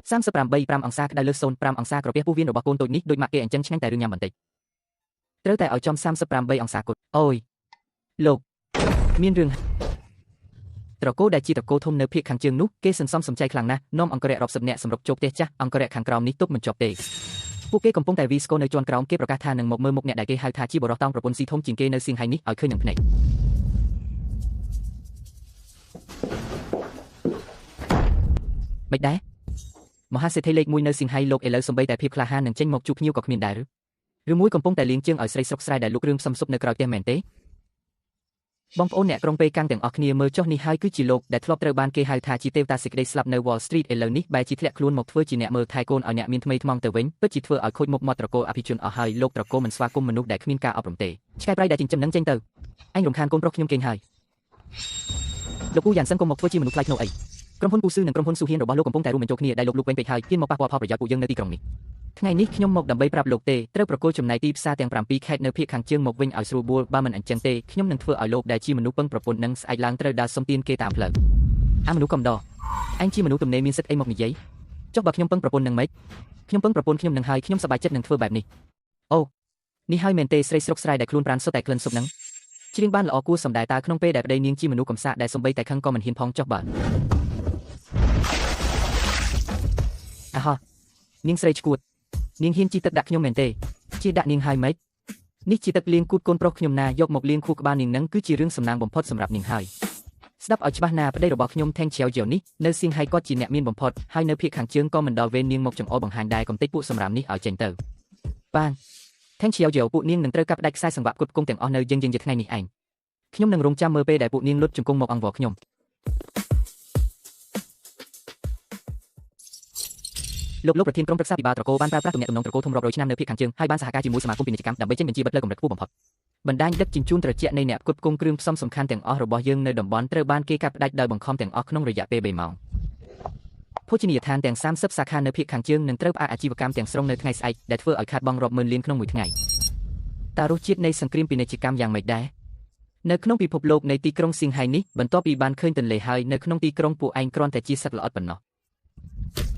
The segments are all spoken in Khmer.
38.5 អង្សាក្តៅលើស 0.5 អង្សាក្រពះពោះវៀនរបស់កូនតូចនេះដូចម៉ាក់គេអញ្ចឹងឆ្ងាញ់តែរឿងញ៉ាំបន្តិចត្រូវតែឲ្យចំ38 អង្សាគត់អូយលោកមានរឿងត្រកូលដែលជាត្រកូលធំនៅភាគខាងជើងនោះគេសន្សំសំចៃខ្លាំងណាស់នាំអង្គរៈរាប់សិបនាក់សម្រុកចូលផ្ទះចាស់អង្គរៈខាងក្រោមនេះទប់មិនជាប់ទេពួកគេកំពុងតែវីស្កូនៅជាន់ក្រោមគេប្រកាសថានឹងមកមើលមុខអ្នកដែលគេហៅថាជាបរិសុទ្ធតោងប្រពន្ធស៊ីធំជាងគេនៅសៀងហៃនេះឲ្យឃើញនឹងភ្នែកមិនដែរមហាសេដ្ឋីលេខ1នៅសៀងហៃលោកឥឡូវសំបីតែភាពក្លាហាននឹងចេញមកជួបភ្ញៀវក៏គ្មានដែរឬមួយកំពុងតែលៀងជើងឲ្យស្រីស្រុកស្រែដែលលុករឿងផ្សំសុបនៅក្រៅផ្ទះមែនទេបងប្អូនអ្នកក្រុងពេកាំងទាំងអស់គ្នាមើលចុះនេះហើយគឺជាលោកដែលធ្លាប់ត្រូវបានគេហៅថាជាទេវតាសេចក្តីស្លាប់នៅ Wall Street ឥឡូវនេះបែរជាធ្លាក់ខ្លួនមកធ្វើជាអ្នកមើលថែកូនឲ្យអ្នកមានថ្មីថ្មងទៅវិញពិតជាធ្វើឲ្យខូចមុខមាត់ត្រកូលអភិជនអស់ហើយលោកត្រកូលមិនស្វាគមន៍មនុស្សដែលគ្មានការអប់រំទេឆ្កែប្រៃដែលចិញ្ចឹមនឹងចេញទៅអញរំខានកូនប្រុសខ្ញុំគេងហើយលោកពូយ៉ាងសិនកុំមកធ្វើជាមនុស្សខ្លាចនោះអីក្រុមហ៊ុនពូស៊ឺនិងក្រុមហ៊ុនស៊ូហ៊ានរបស់លោកកំពុងតែរួមបញ្ចូលគ្នាដែលលោកវិញពេកហើយហ៊ានមកប៉ះពាល់ផលប្រយោជន៍ពួកយើងនៅទីក្រុងនេះថ្ងៃនេះខ្ញុំមកដើម្បីប្រាប់លោកទេត្រូវប្រគល់ចំណែកទីផ្សារទាំង7ខេត្តនៅភាគខាងជើងមកវិញឲ្យស្រួលបួលបើមិនអញ្ចឹងទេខ្ញុំនឹងធ្វើឲ្យលោកដែលជាមនុស្សពឹងប្រពន្ធនឹងស្អែកឡើងត្រូវដើរសុំទានគេតាមផ្លូវមនុស្សកំដរអញជាមនុស្សទំនេរមានសិទ្ធិអីមកនិយាយចុះបើខ្ញុំពឹងប្រពន្ធនឹងម៉េចខ្ញុំពឹងប្រពន្ធខ្ញុំនឹងហើយខ្ញុំសប្បាយចិត្តនឹងធ្វើបែបនេះអូនេះហើយមែនទេស្រីស្រុកស្រែដែលខ្លួនប្រានសុទ្ធតែក្លិនស៊ុបនឹងច្រៀងបានល្អគួរសម្ដែតើក្នុងពេលដែលប្តីនាងជាមនុស្សកំសាកដែលសំបីតែខឹងក៏មិនហ៊ានផងចុះបើអាហោះនាងស្រីឈួតនាងហ៊ានជីទឹកដាក់ខ្ញុំមែនទេជាដាក់នាងហើយម៉េចនេះជាទឹកលាងគូតកូនប្រុសខ្ញុំណាយកមកលាងខួរក្បាលនាងនឹងគឺជារឿងសំណាងបំផុតសម្រាប់នាងហើយស្ដាប់ឲ្យច្បាស់ណាប្តីរបស់ខ្ញុំថេងឆាវជាវនេះនៅសៀងហៃគាត់ជាអ្នកមានបំផុតហើយនៅភាគខាងជើងក៏មិនដល់វេននាងមកចង្អុលបង្ហាញដែរកំតិចពួកសម្រាប់នេះឲ្យចេញទៅបានថេងឆាវជាវពួកនាងនឹងត្រូវកាប់ផ្ដាច់ខ្សែសង្វាក់គុតគង់ទាំងអស់នៅយើងជាថ្ងៃនេះឯងខ្ញុំនឹងរងចាំមើលពេលដែលពួកនាងលុតជង្គង់មកអង្វរខ្ញុំលោកប្រធានក្រុមប្រឹក្សាពិបាលត្រកូលបានប្រើប្រាស់ទំនាក់ទំនងត្រកូលធំរាប់រយឆ្នាំនៅភាគខាងជើងហើយបានសហការជាមួយសមាគមពាណិជ្ជកម្មដើម្បីចេញបញ្ជីបិទផ្លូវកម្រិតខ្ពស់បំផុតបណ្ដាញដឹកជញ្ជូនត្រជាក់នៃអ្នកផ្គត់ផ្គង់គ្រឿងផ្សំសំខាន់ទាំងអស់របស់យើងនៅតំបន់ត្រូវបានគេកាត់ផ្ដាច់ដោយបង្ខំទាំងអស់ក្នុងរយៈពេល3ម៉ោងភោជនីយដ្ឋានទាំង30សាខានៅភាគខាងជើងនឹងត្រូវផ្អាកអាជីវកម្មទាំងស្រុងនៅថ្ងៃស្អែកដែលធ្វើឲ្យខាតបង់រាប់ម៉ឺនលានក្នុងមួយថ្ងៃតើរសជាតិនៃសង្គ្រាមពាណិជ្ជកម្មយ៉ាងម៉េចដែរនៅក្នុងពិភពលោកនៃទីក្រុងសៀងហៃនេះបន្ទាប់ពីបានឃើញទន្លេហើយនៅក្នុងទីក្រុងពួកឯងគ្រាន់តែជាសត្វល្អិតប៉ុណ្ណោះ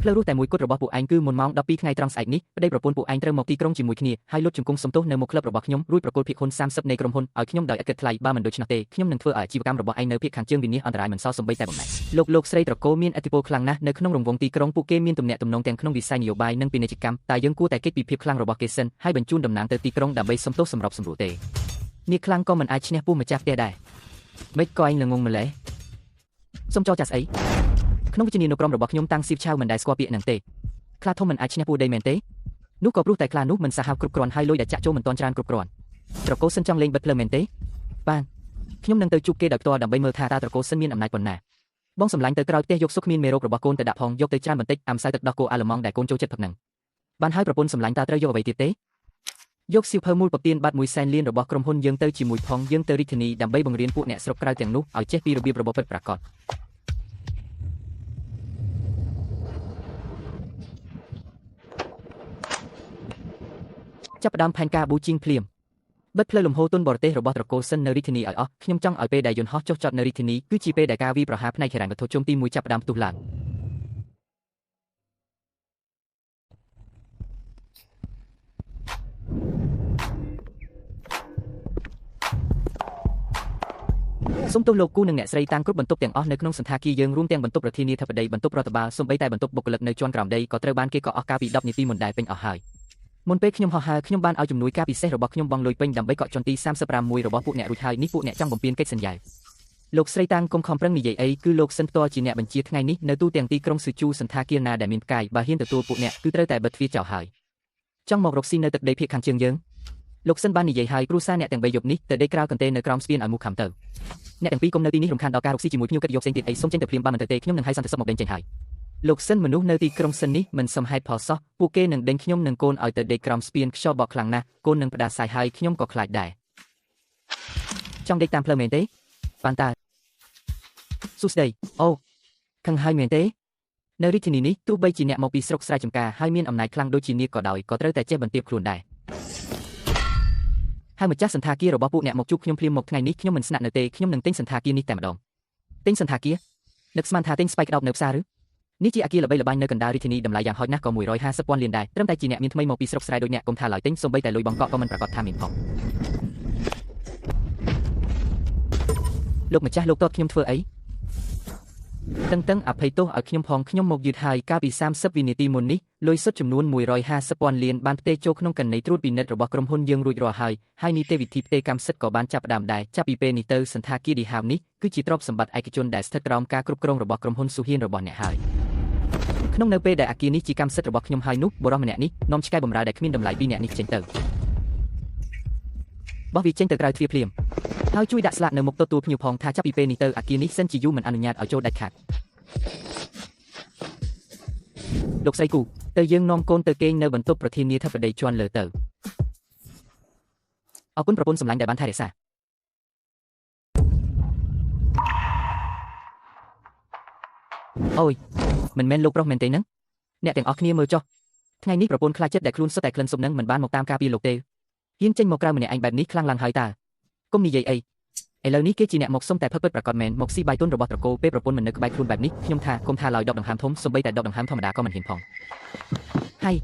ផ្លូវរស់តែមួយគត់របស់ពួកឯងគឺមុនម៉ោង12ថ្ងៃត្រង់ស្អែកនេះប្តីប្រពន្ធពួកឯងត្រូវមកទីក្រុងជាមួយគ្នាហើយលុតជង្គង់សំទោសនៅមុខក្លឹបរបស់ខ្ញុំរួចប្រគល់ភាគហ៊ុន30នៃក្រុមហ៊ុនឲ្យខ្ញុំដោយឥតគិតថ្លៃបើមិនដូច្នោះទេខ្ញុំនឹងធ្វើឲ្យអាជីវកម្មរបស់ឯងនៅភាគខាងជើងវិនាសអន្តរាយមិនសល់សំបីតែបំណែកលោកស្រីត្រកូលមានឥទ្ធិពលខ្លាំងណាស់នៅក្នុងរង្វង់ទីក្រុងពួកគេមានទំនាក់ទំនងទាំងក្នុងវិស័យនយោបាយនិងពាណិជ្ជកម្មតែយើងគួរតែគេចពីភាពខ្លាំងរបស់គេសិនហើយបញ្ជូនតំណាងទៅទីក្រុងដើម្បីសំទោសសម្របសម្រួលទេនេះខ្លាំងក៏មិនអាចឈ្នះពោះម្ចាស់ផ្ទះដែរមិនក៏ឯងល្ងងម្លេះសុំចោលចាស់ស្អីក្នុងវិជ្ជានុក្រមរបស់ខ្ញុំតាំងស៊ីបឆាវមិនដែលស្គាល់ពាក្យហ្នឹងទេខ្លាធំមិនអាចឈ្នះពូដីមែនទេនោះក៏ព្រោះតែខ្លានោះមិនសាហាវគ្រប់គ្រាន់ហើយលុយដែលចាក់ចូលមិនទាន់ច្រើនគ្រប់គ្រាន់ត្រកូលសិនចង់លេងបិទផ្លូវមែនទេបានខ្ញុំនឹងទៅជួបគេដោយផ្ទាល់ដើម្បីមើលថាតើត្រកូលសិនមានអំណាចប៉ុណ្ណាបងសម្លាញ់ទៅក្រោយផ្ទះយកសុខគ្មានមេរោគរបស់កូនទៅដាក់ផងយកទៅច្រើនបន្តិចអាំសៅទឹកដោះគោអាឡឺម៉ង់ដែលកូនចូលចិត្តផឹកហ្នឹងបានហើយប្រពន្ធសម្លាញ់តើត្រូវយកអ្វីទៀតទេយកសៀវភៅមូលពទានបាត់1សែនលានរបស់ក្រុមហ៊ុនយើងទៅជាមួយផងយើងទៅរាជធានីដើម្បីបង្រៀនពួកអ្នកស្រុកក្រៅទាំងនោះឲ្យចេះពីរបៀបរបបពិតប្រាកដចាប់ផ្ដើមផែនការប៊ូជីងភ្លាមបិទផ្លូវលំហូរទុនបរទេសរបស់ត្រកូលសិននៅរាជធានីឲ្យអស់ខ្ញុំចង់ឲ្យពេលដែលយន្តហោះចុះចតនៅរាជធានីគឺជាពេលដែលការវាយប្រហារផ្នែកហិរញ្ញវត្ថុជុំទី1ចាប់ផ្ដើមផ្ទុះឡើងសូមទោសលោកគូនិងអ្នកស្រីតាំងគ្រប់បន្ទប់ទាំងអស់នៅក្នុងសន្តាគារយើងរួមទាំងបន្ទប់ប្រធានាធិបតីបន្ទប់រដ្ឋបាលសូម្បីតែបន្ទប់បុគ្គលិកនៅជាន់ក្រោមដីក៏ត្រូវបានគេកក់អស់កាលពី10នាទីមុនដែលពេញអស់ហើយមុនពេលខ្ញុំហោះហើរខ្ញុំបានឲ្យជំនួយការពិសេសរបស់ខ្ញុំបង់លុយពេញដើម្បីកក់ជាន់ទី36របស់ពួកអ្នករួចហើយនេះពួកអ្នកចង់បំពេញកិច្ចសន្យាលោកស្រីតាំងគុំខំប្រឹងនិយាយអីគឺលោកសិនផ្ទាល់ជាអ្នកបញ្ជាថ្ងៃនេះនៅទូទាំងទីក្រុងស៊ឺជូសន្តាគារណាដែលមានផ្កាយបើហ៊ានទទួលពួកអ្នកគឺត្រូវតែបិទទ្វារចោលហើយចង់មករកស៊ីនៅទឹកដីភាគខាងជើងយើងលោកសិនបាននិយាយហើយគ្រួសារអ្នកទាំង3យប់នេះទៅដេកក្រៅកន្ទេលនៅក្រោមស្ពានឲ្យមូខំទៅអ្នកទាំងពីរគុំនៅទីនេះរំខានដល់ការរកស៊ីជាមួយភ្ញៀវគិតយកផ្សេងទៀតអីសូមចេញទៅភ្លាមបានមិនទៅទេខ្ញុំនឹងឲ្យសន្តិសុខមកដេញចេញហើយលោកសិនមនុស្សនៅទីក្រុងសិននេះមិនសមហេតុផលសោះពួកគេនឹងដេញខ្ញុំនិងកូនឲ្យទៅដេកក្រោមស្ពានខ្យល់បក់ខ្លាំងណាស់កូននឹងផ្ដាសាយហើយខ្ញុំក៏ខ្លាចដែរចង់ដេកតាមផ្លូវមែនទេបានតើសួស្ដីអូខឹងហើយមែនទេនៅរាជធានីនេះទោះបីជាអ្នកមកពីស្រុកស្រែចម្ការហើយមានអំណាចខ្លាំងដូចជានាគក៏ដោយក៏ត្រូវតែចេះបន្ទាបខ្លួនដែរហើយម្ចាស់សន្តាគាររបស់ពួកអ្នកមកជួបខ្ញុំភ្លាមមកថ្ងៃនេះខ្ញុំមិនស្នាក់នៅទេខ្ញុំនឹងទិញសន្តាគារនេះតែម្ដងទិញសន្តាគារនឹកស្មានថាទិញស្បែកក្តោបនៅផ្សារឬ នេះជាអគារល្បីល្បាញនៅកណ្ដាលរាជធានីតម្លៃយ៉ាងហោចណាស់ក៏150,000 លានដែរត្រឹមតែជាអ្នកមានថ្មីមកពីស្រុកស្រែដូចអ្នកកុំថាឡើយទិញសូម្បីតែលុយបង្កក់ក៏មិនប្រកាសថាមានផងលោកម្ចាស់លោកតតខ្ញុំធ្វើអីតឹងអភ័យទោសឲ្យខ្ញុំផងខ្ញុំមកយឺតហើយកាលពី30វិនាទីមុននេះលុយសុទ្ធចំនួន150,000 លានបានផ្ទេរចូលក្នុងកណីត្រួតពិនិត្យរបស់ក្រុមហ៊ុនយើងរួចរាល់ហើយនីតិវិធីផ្ទេរកម្មសិទ្ធិក៏បានចាប់ផ្ដើមដែរចាប់ពីពេលនេះទៅសន្តាគារឌីហាវនេះគឺជាទ្រព្យសម្បត្តិឯកជនដែលស្ថិតក្រោមការគ្រប់គ្រងរបស់ក្រុមហ៊ុនស៊ូហ៊ានរបស់អ្នកហើយក្នុងនៅពេលដែលអគារនេះជាកម្មសិទ្ធិរបស់ខ្ញុំហើយនោះបុរសម្នាក់នេះនាំឆ្កែបម្រើដែលគ្មានតម្លៃពីរនាក់នេះចេញទៅបោះវាចេញទៅក្រៅទ្វារភ្លាមហើយជួយដាក់ស្លាកនៅមុខទទួលភ្ញៀវផងថាចាប់ពីពេលនេះទៅអគារនេះសិនជាយូរមិនអនុញ្ញាតឲ្យចូលដាច់ខាតលោកស្រីគូទៅយើងនាំកូនទៅគេងនៅបន្ទប់ប្រធានាធិបតីជាន់លើទៅអរគុណប្រពន្ធសម្លាញ់ដែលបានថែរក្សាអូយមិនមែនលោកប្រុសមែនទេហ្នឹងអ្នកទាំងអស់គ្នាមើលចុះថ្ងៃនេះប្រពន្ធខ្លាចចិត្តដែលខ្លួនសុទ្ធតែក្លិនសុបនឹងមិនបានមកតាមការពីលោកទេហ៊ានចេញមកក្រៅម្នាក់ឯងបែបនេះខ្លាំងឡើងហើយតើកុំនិយាយអីឥឡូវនេះគេជាអ្នកមកសុំតែផឹកពិតប្រកបមែនមកស៊ីបាយទុនរបស់ត្រកូលពេលប្រពន្ធមិននៅក្បែរខ្លួនបែបនេះខ្ញុំថាគុំថាឡើយដកដង្ហើមធំសូម្បីតែដកដង្ហើមធម្មតាក៏មិនហ៊ានផងហើយ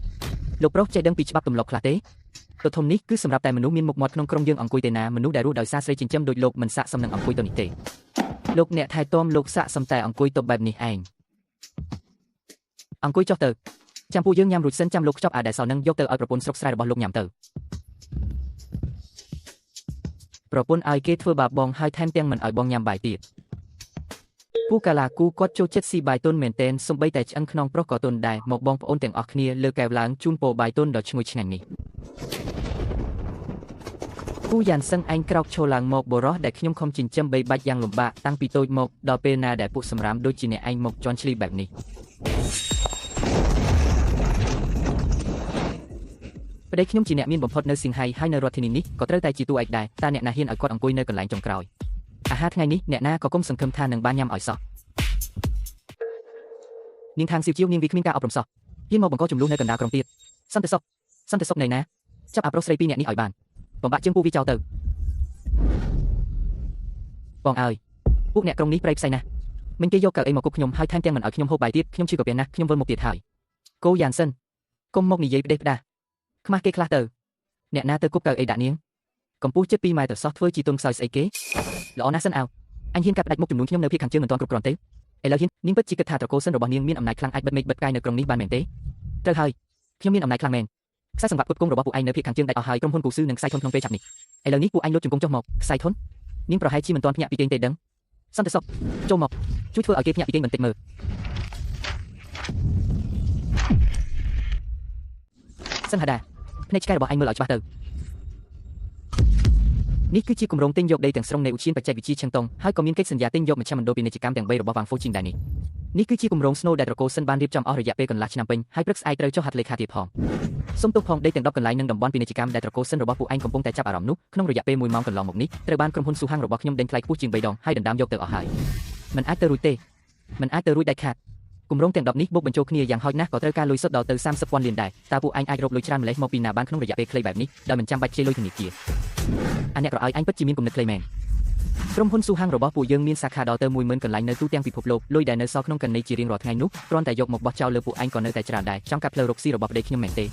លោកប្រុសចេះដឹងពីច្បាប់ទម្លាប់ខ្លះទេទៅធំនេះគឺសម្រាប់តែមនុស្សមានមុខមាត់ក្នុងក្រុមយើងអង្គុយទេណាមនុស្សដែលរស់ដោយសារស្រីចិញ្ចឹមដូចលោកមិនស័ក្តិសមនឹងអង្គុយទៅនេះទេលោកអ្នកថែទាំលោកស័ក្តិសមតែអង្គុយទៅបែបនេះឯងអង្គុយចុះទៅចាំពួកយើងញ៉ាំរួចសិនចាំលោកខ្ចប់អាដែលសល់នឹងយកទៅឲ្យប្រពន្ធស្រុកស្រែរបស់លោកញ៉ាំទៅប្រពន្ធឲ្យគេធ្វើបាបបងហើយថែមទាំងមិនឲ្យបងញ៉ាំបាយទៀតពូកាឡាគូគាត់ចូលចិត្តស៊ីបាយទុនមែនតែនសំបីតែឆ្អឹងខ្នងប្រុសក៏ទុនដែរមកបងប្អូនទាំងអស់គ្នាលើកែវឡើងជូនពោបាយទុនដ៏ឈ្ងុយឆ្ងាញ់នេះពូយ៉ាន់សឹងឯងក្រោកឈរឡើងមកបរោះដែលខ្ញុំខំចិញ្ចឹមបីបាច់យ៉ាងលំបាកតាំងពីតូចមកដល់ពេលណាដែលពួកសម្រាមដូចជាអ្នកឯងមកជន់ឈ្លីបែបនេះប្តីខ្ញុំជាអ្នកមានបំផុតនៅសៀងហៃហើយនៅរដ្ឋធានីនេះក៏ត្រូវតែជាតួឯកដែរតើអ្នកណាហ៊ានឲ្យគាត់អង្គុយនៅកន្លែងចុងក្រោយអាហារថ្ងៃនេះអ្នកណាក៏គុំសង្ឃឹមថានឹងបានញ៉ាំឲ្យសោះនាងខាងសៀវជាវនាងវាគ្មានការអប់រំសោះហ៊ានមកបង្កចំនួននៅកណ្ដាលក្រុងទៀតសន្តិសុខនៅណាចាប់អាប្រុសស្រីពីរនាក់នេះឲ្យបានបំបាក់ជើងពូវាចោលទៅបងអើយពួកអ្នកក្រុងនេះប្រៃផ្សៃណាស់មិញគេយកកៅអីមកគប់ខ្ញុំហើយថែមទាំងមិនឲ្យខ្ញុំហូបបាយទៀតខ្ញុំជឿក៏ពេលណាស់ខ្ញុំវិលមកទៀតហើយកូយ៉ានសិនកុំមកនិយាយផ្ដេសផ្ដាសខ្មាស់គេខ្លះទៅអ្នកណាទៅគប់កៅអីដាក់នាងកម្ពស់ជិត2ម៉ែត្រសោះធ្វើជាទុនខ្សោយស្អីគេល្អណាស់សិនអោអញហ៊ានកាត់ផ្ដាច់មុខចំនួនខ្ញុំនៅភាគខាងជើងមិនទាន់គ្រប់គ្រាន់ទេឥឡូវហ៊ាននាងពិតជាគិតថាត្រកូលសិនរបស់នាងមានអំណាចខ្លាំងអាចបិទមេឃបិទកាយនៅក្រុងនេះបានមែនទេត្រូវហើយខ្ញុំមានអំណាចខ្លាំងមែនខ្សែសង្វាក់ផ្គត់ផ្គង់របស់ពួកឯងនៅភាគខាងជើងដាច់អស់ហើយក្រុមហ៊ុនគូស៊ឺនឹងខ្សែធនក្នុងពេលចាប់នេះឥឡូវនេះពួកឯងលុតជង្គង់ចុះមកខ្សែធននាងប្រហែលជាមិនទាន់ភ្ញាក់ពីគេងទេដឹងសន្តិសុខចូលមកជួយធ្វើឲ្យគេភ្ញាក់ពីគេងបន្តិចមើលសង្ហាដាភ្នែកឆ្កែរបស់ឯងមើលឲ្យច្បាស់ទៅនេះគឺជាគម្រោងទិញយកដីទាំងស្រុងនៃឧទ្យានបច្ចេកវិទ្យាឆឹងតុងហើយក៏មានកិច្ចសន្យាទិញយកមជ្ឈមណ្ឌលពាណិជ្ជកម្មទាំង3របស់វ៉ាងហ្វូជីងដែរនេះគឺជាគម្រោងស្នូលដែលត្រកូលសិនបានរៀបចំអស់រយៈពេលកន្លះឆ្នាំពេញហើយព្រឹកស្អែកត្រូវចុះហត្ថលេខាទៀតផងសូមទោសផងដីទាំង10កន្លែងនិងតំបន់ពាណិជ្ជកម្មដែលត្រកូលសិនរបស់ពួកឯងកំពុងតែចាប់អារម្មណ៍នោះក្នុងរយៈពេល1ម៉ោងកន្លងមកនេះត្រូវបានក្រុមហ៊ុនស៊ូហាំងរបស់ខ្ញុំដេញថ្លៃខ្ពស់ជាង3ដងហើយដណ្ដើមយកទៅអស់ហើយមិនអាចទៅរួចទេមិនអាចទៅរួចដាច់ខាតគម្រោងទាំង10នេះបូកបញ្ចូលគ្នាយ៉ាងហោចណាស់ក៏ត្រូវការលុយសុទ្ធដល់ទៅ30,000 លានដែរតើពួកឯងអាចរកលុយច្រើនម្លេះមកពីណាបានក្នុងរយៈពេលខ្លីបែបនេះដោយមិនចាំបាច់ខ្ចីលុយធនាគារអាអ្នកក្រអើយឯងពិតជាមានគំនិតខ្លីមែនក្រុមហ៊ុនស៊ូហាំងរបស់ពួកយើងមានសាខាដល់ទៅ10000កន្លែងនៅទូទាំងពិភពលោកលុយដែលនៅសល់ក្នុងកណីជារៀងរាល់ថ្ងៃនោះគ្រាន់តែយកមកបោះចោលលើពួកឯងក៏នៅតែច្រើនដែរចង់កាត់ផ្លូវរកស៊ីរបស់ប្តីខ្ញុំមែនទេ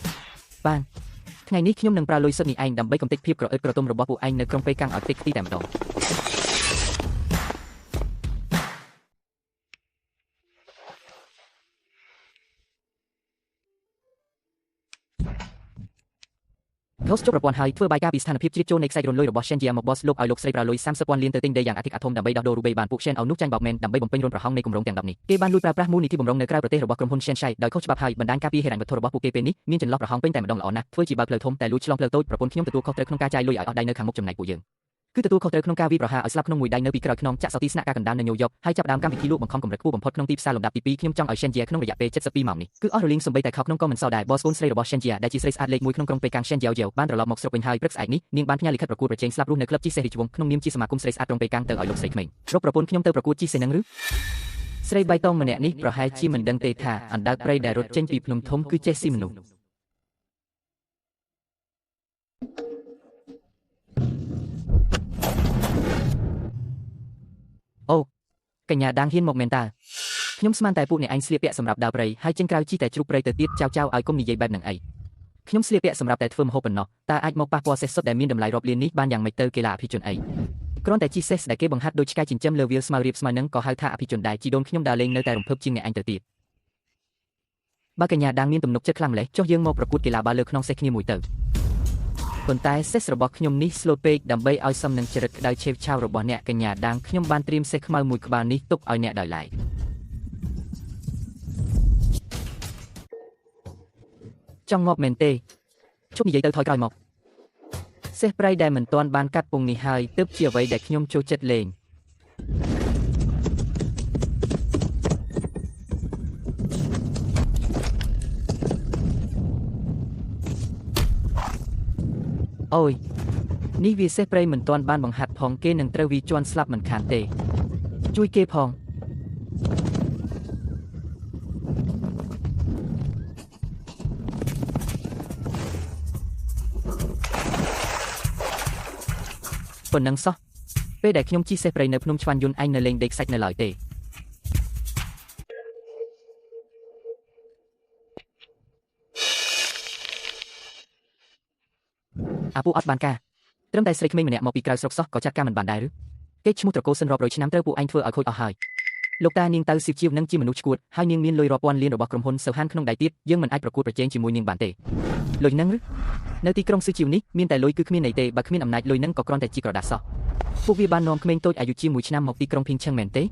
បានថ្ងៃនេះខ្ញុំនឹងប្រើលុយសុទ្ធនេះឯងដើម្បីកំទេចភាពក្រអឺតក្រទុំរបស់ពួកឯងនៅក្រុងប៉េកាំងឲ្យតិចខ្ទីតែម្ដងGhost ជប់ប្រព័ន្ធហើយធ្វើបាយការពីស្ថានភាពជ្រៀតចូលនៃខ្សែរលុយរបស់ Shenjia មក boss លោកឲ្យលោកស្រីប្រើលុយ30,000 លានទៅទិញដីយ៉ាងអធិកអធមដើម្បីដោះដូររូបិយបានពួក Shen អោនោះចាញ់បោកមែនដើម្បីបំពេញរនប្រហោងនៃគម្រោងទាំង10នេះគេបានលួចប្រើប្រាស់មូលនិធិបំរុងនៅក្រៅប្រទេសរបស់ក្រុមហ៊ុន Shenshai ដោយខុសច្បាប់ហើយបណ្ដាញការពារហិរញ្ញវត្ថុរបស់ពួកគេពេលនេះមានចន្លោះប្រហោងពេញតែម្ដងល្អណាស់ធ្វើជាបើកផ្លូវធំតែលួចឆ្លងផ្លូវតូចប្រពន្ធខ្ញុំទទួលខុសត្រូវក្នុងការចាយលុយឲ្យអស់ដៃនៅខាងមុខចំណែកពួកយើងគឺទទួលខុសត្រូវក្នុងការវាយប្រហារឲ្យស្លាប់ក្នុងមួយដៃនៅពីក្រោយខ្នងចាក់សោទីស្នាក់ការកណ្ដាលនៅញូវយ៉កហើយចាប់ដើមកម្មវិធីលក់បង្ខំកម្រិតខ្ពស់បំផុតក្នុងទីផ្សារលំដាប់ទី2ខ្ញុំចង់ឲ្យ Shenjia ក្នុងរយៈពេល72ម៉ោងនេះគឺអស់រលីងសំបីតែខោក្នុងក៏មិនសល់ដែរ boss កូនស្រីរបស់ Shenjia ដែលជាស្រីស្អាតលេខ1ក្នុងក្រុងប៉េកាំង Shenjia បានត្រឡប់មកស្រុកវិញហើយព្រឹកស្អែកនេះនាងបានផ្ញើលិខិតប្រកួតប្រជែងស្លាប់រស់នៅក្លឹបជិះសេះរាជវង្សក្នុងនាមជាសមាគមស្រីស្អាតក្រុងប៉េកាំងទៅឲ្យលោកស្រីក្មេងរកប្រពន្ធខ្ញុំទៅប្រកួតជិះសេះនឹងឬស្រីបៃតងម្នាក់នេះប្រហែលជាមិនដឹងទេថាអណ្ដើកព្រៃដែលរត់ចេញពីភ្នំធំគឺចេះស៊ីមនុស្សអូកញ្ញាដាងហ៊ានមកមែនតើ ខ្ញុំស្មានតែពួកអ្នកឯងស្លៀកពាក់សម្រាប់ដើរព្រៃហើយចេញក្រៅជីតែជ្រូកព្រៃទៅទៀតចៅឲ្យកុំនិយាយបែបហ្នឹងអីខ្ញុំស្លៀកពាក់សម្រាប់តែធ្វើម្ហូបប៉ុណ្ណោះតើអាចមកប៉ះពាល់សេះសុទ្ធដែលមានតម្លៃរាប់លាននេះបានយ៉ាងម៉េចទៅកីឡាអភិជនអីគ្រាន់តែជីសេះដែលគេបង្ហាត់ដូចឆ្កែចិញ្ចឹមលើវាលស្មៅរៀបស្មើនឹងក៏ហៅថាអភិជនដែរជីដូនខ្ញុំដើរលេងនៅតែរំភើបជាងអ្នកឯងទៅទៀតបើកញ្ញាដាងមានទំនុកចិត្តខ្លាំងម្ល៉េះចុះយើងមកប្រកួតកីឡាបាល់លើក្នុងសេះគ្នាមួយទៅប៉ុន្តែសេះរបស់ខ្ញុំនេះស្លូតពេកដើម្បីឲ្យសមនឹងចរិតក្តៅឆេវឆាវរបស់អ្នកកញ្ញាដាងខ្ញុំបានត្រៀមសេះខ្មៅមួយក្បាលនេះទុកឲ្យអ្នកដោយឡែកចង់ងាប់មែនទេជប់និយាយទៅថយក្រោយមកសេះប្រៃដែលមិនទាន់បានកាត់ពងនេះហើយទើបជាអ្វីដែលខ្ញុំចូលចិត្តលេងអូយនេះវាសេះប្រៃមិនទាន់បានបង្ហាត់ផងគេនឹងត្រូវវាជន់ស្លាប់មិនខានទេជួយគេផងប៉ុណ្ណឹងសោះពេលដែលខ្ញុំជិះសេះព្រៃនៅភ្នំឆ្វាន់យន្តឯងនៅលេងដេកសាច់នៅឡើយទេអាពូអត់បានការត្រឹមតែស្រីក្មេងម្នាក់មកពីក្រៅស្រុកសោះក៏ចាត់ការមិនបានដែរឬគេឈ្មោះត្រកូលសិនរាប់រយឆ្នាំត្រូវពួកឯងធ្វើឲ្យខូចអស់ហើយលោកតានាងទៅស៊ីវជាវនឹងជាមនុស្សឈួតហើយនាងមានលុយរាប់ពាន់លានរបស់ក្រុមហ៊ុនសូហានក្នុងដៃទៀតយើងមិនអាចប្រកួតប្រជែងជាមួយនាងបានទេលុយនឹងឬនៅទីក្រុងស៊ឺជីវនេះមានតែលុយគឺគ្មានន័យទេបើគ្មានអំណាចលុយនឹងក៏គ្រាន់តែជាក្រដាសសោះពួកវាបាននាំក្មេងតូចអាយុជា1ឆ្នាំមកទីក្រុងភីងឆឹងមែនទេន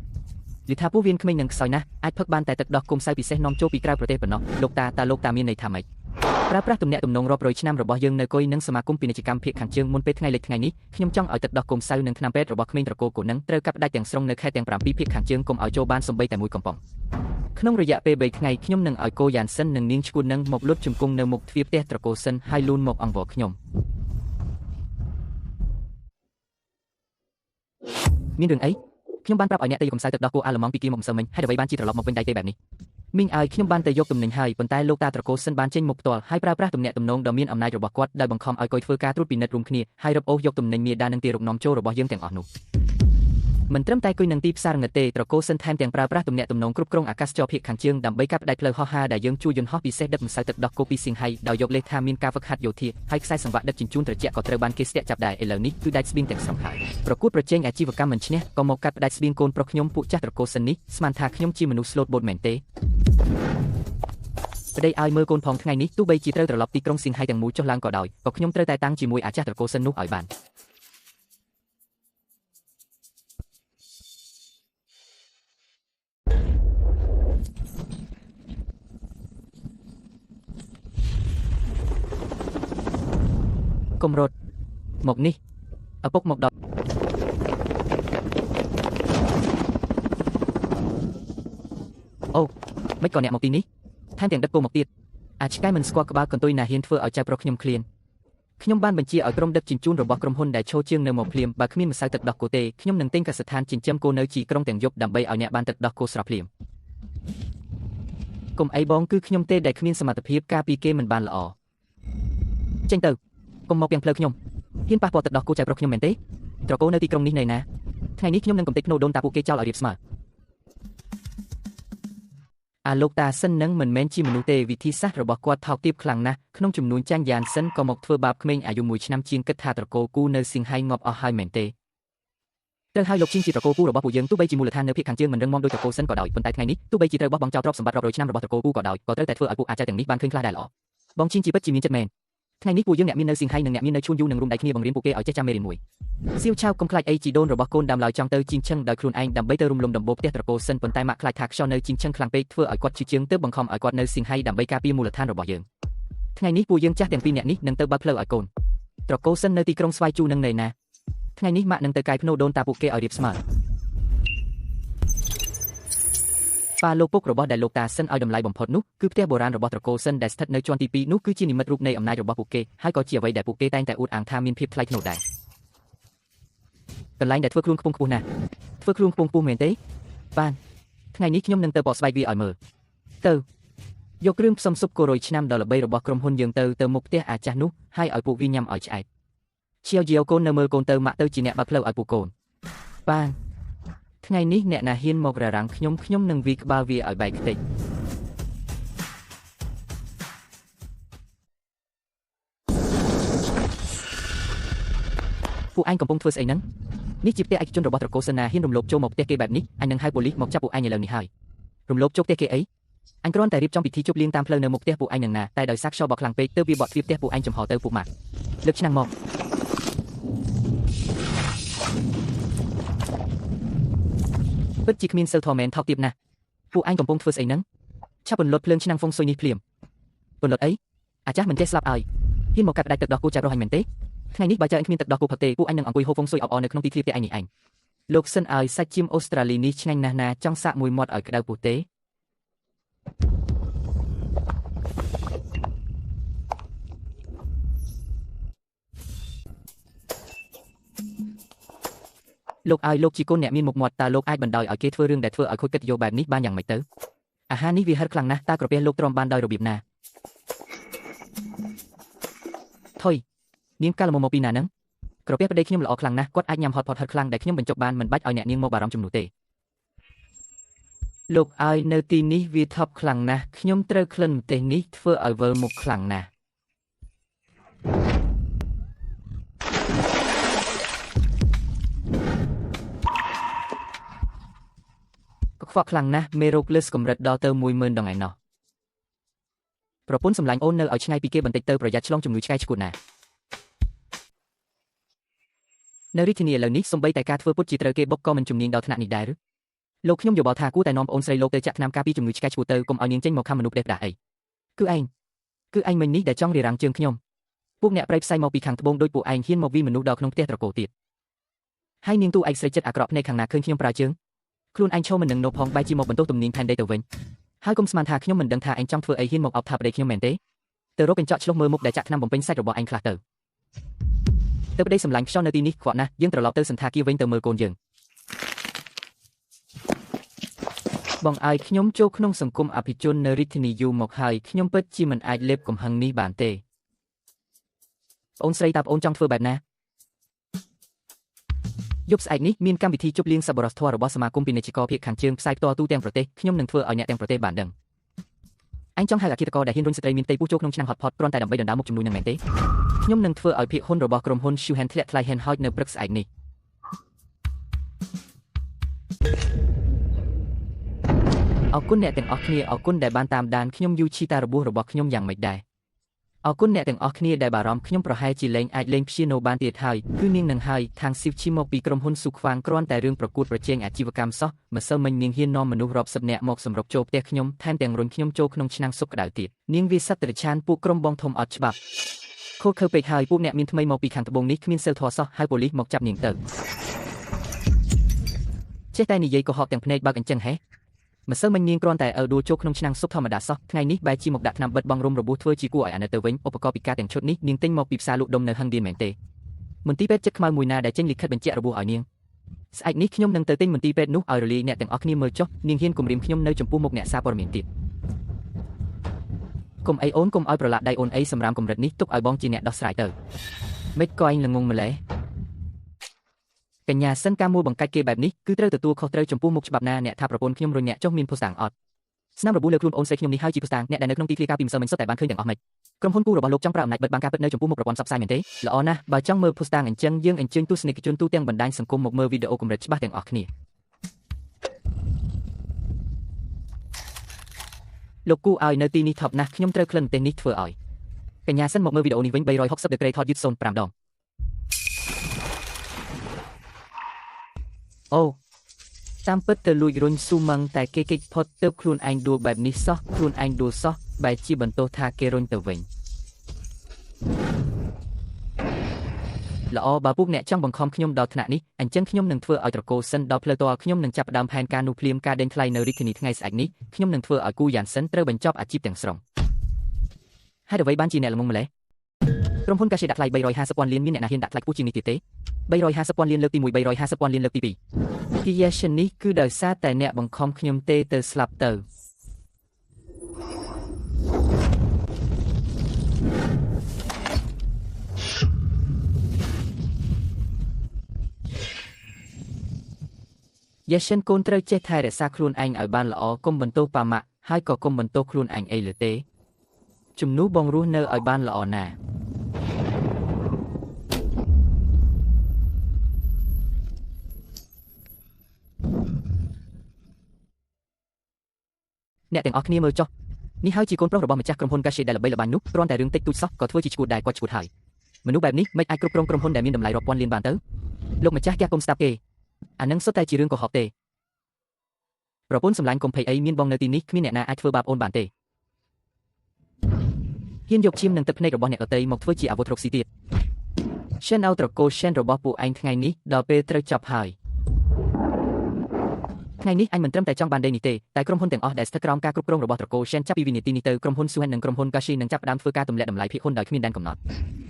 ិយាយថាពួកវាក្មេងនឹងខ្សោយណាស់អាចផឹកបានតែទឹកដោះគោមសៅពិសេសនាំចូលពីក្រៅប្រទេសប៉ុណ្ណោះលោកតាមានន័យថាម៉េចប្រើប្រាស់ទំនាក់ទំនងរាប់រយឆ្នាំរបស់យើងនៅគុយនឹងសមាគមពាណិជ្ជកម្មភាគខាងជើងមុនពេលថ្ងៃលិចថ្ងៃនេះខ្ញុំចង់ឲ្យទឹកដោះគោមសៅនិងថ្នាំពេទ្យរបស់ក្មេងត្រកូលគោនឹងត្រូវកាប់ផ្ដាច់ទាំងស្រុងនៅខេត្តទាំង7ភាគខាងជើងកុំឲ្យចូលបានសូម្បីតែមួយកំប៉ុងក្នុងរយៈពេល3ថ្ងៃខ្ញុំនឹងឲ្យគោយ៉ានសិននិងនាងឈួននឹងមកលុតជង្គង់នៅមុខទ្វារផ្ទះត្រកូលសិនហើយលូនមកអង្វរខ្ញុំមានរឿងអីខ្ញុំបានប្រាប់ឲ្យអ្នកទៅយកកំសៅទឹកដោះគោអាឡឺម៉ង់ពីគីមកម្សិលមិញហើយអ្វីបានជាត្រឡប់មកវិញដៃទេបែបនេះមីងឲ្យខ្ញុំបានទៅយកទំនិញហើយប៉ុន្តែលោកតាត្រកូលសិនបានចេញមុខផ្ទាល់ហើយប្រើប្រាស់ទំនាក់ទំនងដ៏មានអំណាចរបស់គាត់ដោយបង្ខំឲ្យកុយធ្វើការត្រួតពិនិត្យរួមគ្នាហើយរឹបអូសយកទំនិញមាដានិងទារកនាំចូលរបស់យើងទាំងអស់នោះមិនត្រឹមតែគុយនឹងទីផ្សារងឹតទេត្រកូលសិនថែមទាំងប្រើប្រាស់ទំនាក់ទំនងគ្រប់គ្រងអាកាសចរភាគខាងជើងដើម្បីកាប់ផ្ដាច់ផ្លូវហោះហើរដែលយើងជួយយន្តហោះពិសេសដឹកម្សៅទឹកដោះគោពីសៀងហៃដោយយកលេសថាមានការហ្វឹកហាត់យោធាហើយខ្សែសង្វាក់ដឹកជញ្ជូនត្រជាក់ក៏ត្រូវបានគេស្ទាក់ចាប់ដែរឥឡូវនេះគឺដាច់ស្បៀងទាំងស្រុងហើយប្រកួតប្រជែងអាជីវកម្មមិនឈ្នះក៏មកកាត់ផ្ដាច់ស្បៀងកូនប្រុសខ្ញុំពួកចាស់ត្រកូលសិននេះស្មានថាខ្ញុំជាមនុស្សស្លូតបូតមែនទេប្តីឲ្យមើលកូនផងថ្ងៃនេះទោះបីជាត្រូវត្រឡប់ទីក្រុងសៀងហៃទាំងមូលចុះឡើងក៏ដោយក៏ខ្ញុំត្រូវតែតាំងជាមួយអាចារ្យត្រកូលសិននោះឲ្យបានកុំរត់មកនេះឪពុកមកដល់អូមិនក៏អ្នកមកទីនេះថែមទាំងដឹកគោមកទៀតអាឆ្កែមិនស្គាល់ក្បាលកន្ទុយណាហ៊ានធ្វើឲ្យចៅប្រុសខ្ញុំឃ្លានខ្ញុំបានបញ្ជាឲ្យក្រុមដឹកជញ្ជូនរបស់ក្រុមហ៊ុនដែលឈរជើងនៅមកភ្លាមបើគ្មានម្សៅទឹកដោះគោទេខ្ញុំនឹងទិញកសិដ្ឋានចិញ្ចឹមគោនៅជីក្រុងទាំងយប់ដើម្បីឲ្យអ្នកបានទឹកដោះគោស្រស់ភ្លាមកុំអីបងគឺខ្ញុំទេដែលគ្មានសមត្ថភាពការពារគេមិនបានល្អចេញទៅកុំមកទាំងផ្លូវខ្ញុំហ៊ានប៉ះពាល់ទឹកដោះគោចៅប្រុសខ្ញុំមែនទេត្រកូលនៅទីក្រុងនេះនៅណាថ្ងៃនេះខ្ញុំនឹងកំទេចភ្នូដូនតាពួកគេចោលឲ្យរៀបស្មើអាលោកតាសិននឹងមិនមែនជាមនុស្សទេវិធីសាស្ត្ររបស់គាត់ថោកទាបខ្លាំងណាស់ក្នុងចំនួនចាញ់យ៉ានសិនក៏មកធ្វើបាបក្មេងអាយុ1ឆ្នាំជាងគិតថាត្រកូលគូនៅសៀងហៃងាប់អស់ហើយមែនទេត្រូវឲ្យលោកជាងជាត្រកូលគូរបស់ពួកយើងទោះបីជាមូលដ្ឋាននៅភាគខាងជើងមិនរឹងមាំដូចត្រកូលសិនក៏ដោយប៉ុន្តែថ្ងៃនេះទោះបីជាត្រូវបោះបង់ចោលទ្រព្យសម្បត្តិរាប់រយឆ្នាំរបស់ត្រកូលគូក៏ដោយក៏ត្រូវតែធ្វើឲ្យពួកអាចារ្យទាំងនេះបានឃើញខ្លះដែរល្អបងជាងជាពិតជាមានចិត្តមែនថ្ងៃនេះពួកយើងអ្នកមាននៅសៀងហៃនិងអ្នកមាននៅឈួនយូនឹងរួមដៃគ្នាបង្រៀនពួកគេឲ្យចេះចាំមេរៀនមួយសៀវឆាវកុំខ្លាចអីជីដូនរបស់កូនដើមឡើយចង់ទៅជីងឆឹងដោយខ្លួនឯងដើម្បីទៅរំលំដំបូលផ្ទះត្រកូលសិនប៉ុន្តែម៉ាក់ខ្លាចថាខ្យល់នៅជីងឆឹងខ្លាំងពេកធ្វើឲ្យគាត់ឈឺជើងទើបបង្ខំឲ្យគាត់នៅសៀងហៃដើម្បីការពារមូលដ្ឋានរបស់យើងថ្ងៃនេះពួកយើងចាស់ទាំងពីរនាក់នេះនឹងទៅបើកផ្លូវឲ្យកូនត្រកូលសិននៅទីក្រុងស្វាយជូនឹងនៅណាថ្ងៃនេះម៉ាក់នឹងទៅកាយភ្នូដូនតាពួកគេឲ្យរៀបស្មើប៉ាលោកពុករបស់ដែលលោកតាសិនឲ្យតម្លៃបំផុតនោះគឺផ្ទះបុរាណរបស់ត្រកូលសិនដែលស្ថិតនៅជាន់ទី2នោះគឺជានិមិត្តរូបនៃអំណាចរបស់ពួកគេហើយក៏ជាអ្វីដែលពួកគេតែងតែអួតអាងថាមានភាពថ្លៃថ្នូរដែរកន្លែងដែលធ្វើខ្លួនខ្ពង់ខ្ពស់ណាស់ធ្វើខ្លួនខ្ពង់ខ្ពស់មែនទេបានថ្ងៃនេះខ្ញុំនឹងទៅបកស្បែកវាឲ្យមើលទៅយកគ្រឿងផ្សំស៊ុបគោរយឆ្នាំដ៏ល្បីរបស់ក្រុមហ៊ុនយើងទៅមុខផ្ទះអាចាស់នោះហើយឲ្យពួកវាញ៉ាំឲ្យឆ្អែតឈៀវជាវកូននៅមើលកូនទៅម៉ាក់ទៅជាអ្នកបើកផ្លូវឲ្យពួកកូនបាន ថ្ងៃនេះអ្នកណាហ៊ានមកររាំងខ្ញុំនឹងវាយក្បាលវាឲ្យបែកខ្ទេចពួកឯងកំពុងធ្វើស្អីហ្នឹងនេះជាផ្ទះឯកជនរបស់ត្រកូលសិនណាហ៊ានរំលោភចូលមកផ្ទះគេបែបនេះអញនឹងហៅប៉ូលីសមកចាប់ពួកឯងឥឡូវនេះហើយរំលោភចូលផ្ទះគេអីអញគ្រាន់តែរៀបចំពិធីជប់លៀងតាមផ្លូវនៅមុខផ្ទះពួកឯងនឹងណាតែដោយសារខ្យល់បក់ខ្លាំងពេកទើបវាបត់ទ្វារផ្ទះពួកឯងចំហទៅពួកម៉ាក់លើកឆ្នាំងមកពិតជាគ្មានសិលធម៌មែនថោកទាបណាស់ពួកឯងកំពុងធ្វើស្អីហ្នឹងឆាប់ពន្លត់ភ្លើងឆ្នាំងហ្វុងស៊ុយនេះភ្លាមពន្លត់អីអាចារ្យមិនចេះស្លាប់ឲ្យហ៊ានមកកាត់ផ្ដាច់ទឹកដោះគោចាប់រស់អញមែនទេថ្ងៃនេះបើចៅអញគ្មានទឹកដោះគោផឹកទេពួកអញនឹងអង្គុយហូបហ្វុងស៊ុយអបអរនៅក្នុងទីធ្លាផ្ទះឯងនេះឯងលោកសិនឲ្យសាច់ជៀមអូស្ត្រាលីនេះឆ្ងាញ់ណាស់ណាចង់សាកមួយមាត់ឲ្យក្តៅពោះទេលោកឲ្យលោកជាកូនអ្នកមានមុខមាត់តើលោកអាចបណ្ដោយឲ្យគេធ្វើរឿងដែលធ្វើឲ្យខូចកិត្តិយសបែបនេះបានយ៉ាងម៉េចទៅអាហារនេះវាហិរខ្លាំងណាស់តើក្រពះលោកទ្រាំបានដោយរបៀបណាថុយនាងកាលមកពីណាហ្នឹងក្រពះប្តីខ្ញុំល្អខ្លាំងណាស់គាត់អាចញ៉ាំហត់ផុតហិរខ្លាំងដែលខ្ញុំបញ្ចុកបានមិនបាច់ឲ្យអ្នកនាងមកបារម្ភជំនួសទេលោកឲ្យនៅទីនេះវាថប់ខ្លាំងណាស់ខ្ញុំត្រូវក្លិនម្ទេសនេះធ្វើឲ្យវិលមុខខ្លាំងណាស់ខ្វក់ខ្លាំងណាស់មេរោគលើសកម្រិតដល់ទៅ 10000 ដងឯណោះប្រពន្ធសម្លាញ់អូននៅឲ្យឆ្ងាយពីគេបន្តិចទៅប្រយ័ត្នឆ្លងជំងឺឆ្កែឆ្កួតណានៅរាជធានីឥឡូវនេះសំបីតែការធ្វើពុតជាត្រូវគេបុកក៏មិនជំនាញដល់ថ្នាក់នេះដែរឬលោកខ្ញុំយោបល់ថាគួរតែនាំប្អូនស្រីលោកទៅចាក់ថ្នាំការពារជំងឺឆ្កែឆ្កួតទៅកុំឲ្យនាងចេញមកខំមនុស្សផ្ដេសផ្ដាសអីគឺឯងមិញនេះដែលចង់រារាំងជើងខ្ញុំពួកអ្នកប្រៃផ្សៃមកពីខាងត្បូងដោយពួកឯងហ៊ានមកវាមនុស្សដល់ក្នុងផ្ទះត្រកូលទៀតហើយនាងទូឯងស្រីចិត្តអាក្រក់ភ្នែកខាងណាឃើញខ្ញុំប្រើជើងខ្លួនឯងឈរមិននឹងនៅផងបែរជាមកបន្ទោសទំនាញផែនដីទៅវិញហើយគុំស្មានថាខ្ញុំមិនដឹងថាឯងចង់ធ្វើអីហ៊ានមកអបថាប្តីខ្ញុំមែនទេទៅរកកញ្ចក់ឆ្លុះមើលមុខដែលចាក់ថ្នាំបំពេញសាច់របស់ឯងខ្លះទៅប្តីសម្លាញ់ខ្យល់នៅទីនេះខ្វក់ណាស់យើងត្រឡប់ទៅសន្តាគារវិញទៅមើលកូនយើងបងឲ្យខ្ញុំចូលក្នុងសង្គមអភិជននៅរាជធានីយូរមកហើយខ្ញុំពិតជាមិនអាចលេបកំហឹងនេះបានទេបងស្រីតើបងចង់ធ្វើបែបណាយប់ស្អែកនេះមានកម្មវិធីជប់លៀងសប្បុរសធម៌របស់សមាគមពាណិជ្ជករភាគខាងជើងផ្សាយផ្ទាល់ទូទាំងប្រទេសខ្ញុំនឹងធ្វើឲ្យអ្នកទាំងប្រទេសបានដឹងអញចង់ហៅអគារករដែលហ៊ានរុញស្ត្រីមានផ្ទៃពោះចូលក្នុងឆ្នាំងហត់ផតគ្រាន់តែដើម្បីដណ្ដើមមុខជំនួយនឹងមែនទេខ្ញុំនឹងធ្វើឲ្យភាគហ៊ុនរបស់ក្រុមហ៊ុន Shuhan ធ្លាក់ថ្លៃហែនហោចនៅព្រឹកស្អែកនេះអរគុណអ្នកទាំងអស់គ្នាអរគុណដែលបានតាមដានខ្ញុំយូឈីតារបួសរបស់ខ្ញុំយ៉ាងម៉េចដែរអរគុណអ្នកទាំងអស់គ្នាដែលបារម្ភខ្ញុំប្រហែលជាលែងអាចលេងព្យាណូបានទៀតហើយគឺនាងនឹងហើយខាងស៊ីវឈីមកពីក្រុមហ៊ុនស៊ូខ្វាងគ្រាន់តែរឿងប្រកួតប្រជែងអាជីវកម្មសោះម្សិលមិញនាងហ៊ាននាំមនុស្សរាប់សិបនាក់មកសម្រុកចូលផ្ទះខ្ញុំថែមទាំងរុញខ្ញុំចូលក្នុងឆ្នាំងស៊ុបក្តៅទៀតនាងវាសត្វតិរឆានពួកក្រុមបងធំអត់ច្បាប់ខូចខើពេកហើយពួកអ្នកមានថ្មីមកពីខាងត្បូងនេះគ្មានសិលធម៌សោះហើយប៉ូលីសមកចាប់នាងទៅចេះតែនិយាយកុហកទាំងភ្នែកបើកអញ្ចឹងហេម្សិលមិញនាងគ្រាន់តែដួលចូលក្នុងឆ្នាំងស៊ុបធម្មតាសោះថ្ងៃនេះបែរជាមកដាក់ថ្នាំបិទបង់រំរបួសធ្វើជាគួរឲ្យអាណិតទៅវិញឧបករណ៍ពិការទាំងឈុតនេះនាងទិញមកពីផ្សារលក់ដុំនៅហឹងឌៀនមែនទេមន្ទីរពេទ្យចិត្តខ្មៅមួយណាដែលចេញលិខិតបញ្ជាក់របួសឲ្យនាងស្អែកនេះខ្ញុំនឹងទៅទិញមន្ទីរពេទ្យនោះឲ្យរលាយអ្នកទាំងអស់គ្នាមើលចុះនាងហ៊ានគំរាមខ្ញុំនៅចំពោះមុខអ្នកសារព័ត៌មានទៀតកុំអីអូនកុំឲ្យប្រឡាក់ដៃអូនអីសម្រាប់កម្រិតនេះទុកឲ្យបងជាអ្នកដោះស្រាយទៅមិនក៏ឯងល្ងងម្លេះកញ្ញាសិនការមួយបង្កាច់គេបែបនេះគឺត្រូវទទួលខុសត្រូវចំពោះមុខច្បាប់ណាអ្នកថាប្រពន្ធខ្ញុំរុញអ្នកចុះមានភស្តុតាងអត់ស្នាមរបួសលើខ្លួនអូនស្រីខ្ញុំនេះហើយជាភស្តុតាងអ្នកដែលនៅក្នុងទីធ្លាការពីម្សិលមិញសុទ្ធតែបានឃើញទាំងអស់មិនក្រុមហ៊ុនគូរបស់លោកចង់ប្រើអំណាចបិទបាំងការពិតនៅចំពោះមុខប្រព័ន្ធផ្សព្វផ្សាយមែនទេល្អណាស់បើចង់មើលភស្តុតាងអញ្ចឹងយើងអញ្ជើញទស្សនិកជនទូទាំងបណ្ដាញសង្គមមកមើលវីដេអូកម្រិតច្បាស់ទាំងអស់គ្នាលោកគូឲ្យនៅទីនេះថប់ណាស់ខ្ញុំត្រូវក្លិនប្រទេសនេះធ្វើឲ្យកញ្ញាសិនមកមើលវីដេអូនេះវិញ360ដឺក្រេថតយឺត05ដងអូតាមពិតទៅលួចរុញស៊ូម៉ងតែគេគេចផុតទៅខ្លួនឯងដួលបែបនេះសោះខ្លួនឯងដួលសោះបែរជាបន្ទោសថាគេរុញទៅវិញល្អបើពួកអ្នកចង់បង្ខំខ្ញុំដល់ថ្នាក់នេះអញ្ចឹងខ្ញុំនឹងធ្វើឲ្យត្រកូលសិនដល់ផ្លូវតលខ្ញុំនឹងចាប់ផ្ដើមផែនការនោះភ្លាមការដេញថ្លៃនៅរាជធានីថ្ងៃស្អែកនេះខ្ញុំនឹងធ្វើឲ្យគូយ៉ានសិនត្រូវបញ្ចប់អាជីពទាំងស្រុងហើយអ្វីបានជាអ្នកល្ងងម្លេះក្រុមហ៊ុនកាស៊ីដាក់ថ្លៃ350ពាន់លានមានអ្នកណាហ៊ានដាក់ថ្លៃខ្ពស់ជាងនេះទៀតទេ350ពាន់លានលើកទី1 350ពាន់លានលើកទី2គីយ៉ាសិននេះគឺដោយសារតែអ្នកបង្ខំខ្ញុំទេទៅស្លាប់ទៅ យ៉ាសិនកូនត្រូវចេះថែរក្សាខ្លួនឯងឲ្យបានល្អកុំបន្ទោសប៉ាម៉ាក់ហើយក៏កុំបន្ទោសខ្លួនឯងអីលើទេជំនួសបងរស់នៅឲ្យបានល្អណាស់អ្នកទាំងអស់គ្នាមើលចុះនេះហើយជាកូនប្រុសរបស់ម្ចាស់ក្រុមហ៊ុន Cache ដែលល្បីល្បាញនោះគ្រាន់តែរឿងតិចតួចសោះក៏ធ្វើជាឈួតដែរគាត់ឈួតហើយមនុស្សបែបនេះមិនអាចគ្រប់គ្រងក្រុមហ៊ុនដែលមានតម្លៃរាប់ពាន់លានបានទៅលោកម្ចាស់គេកុំស្ដាប់គេអានឹងសុទ្ធតែជារឿងកុហកទេប្រពន្ធសម្លាញ់កុំភ័យអីមានបងនៅទីនេះគ្មានអ្នកណាអាចធ្វើបាបអូនបានទេហ៊ានយកឈាមនិងទឹកភ្នែករបស់អ្នកដទៃមកធ្វើជាអាវុធរកស៊ីទៀតShen ឲ្យត្រកូល Shen របស់ពួកឯងថ្ងៃនេះដល់ពេលត្រូវចប់ហើយថ្ងៃនេះអញមិនត្រឹមតែចង់បានដីនេះទេតែក្រុមហ៊ុនទាំងអស់ដែលស្ថិតក្រោមការគ្រប់គ្រងរបស់ត្រកូល Shen ចាប់ពីវិនាទីនេះទៅក្រុមហ៊ុន Suhen និងក្រុមហ៊ុន Cache នឹងចាប់ផ្ដើមធ្វើការទម្លាក់តម្លៃភាគហ៊ុនដោយគ្មានដែនកំណត់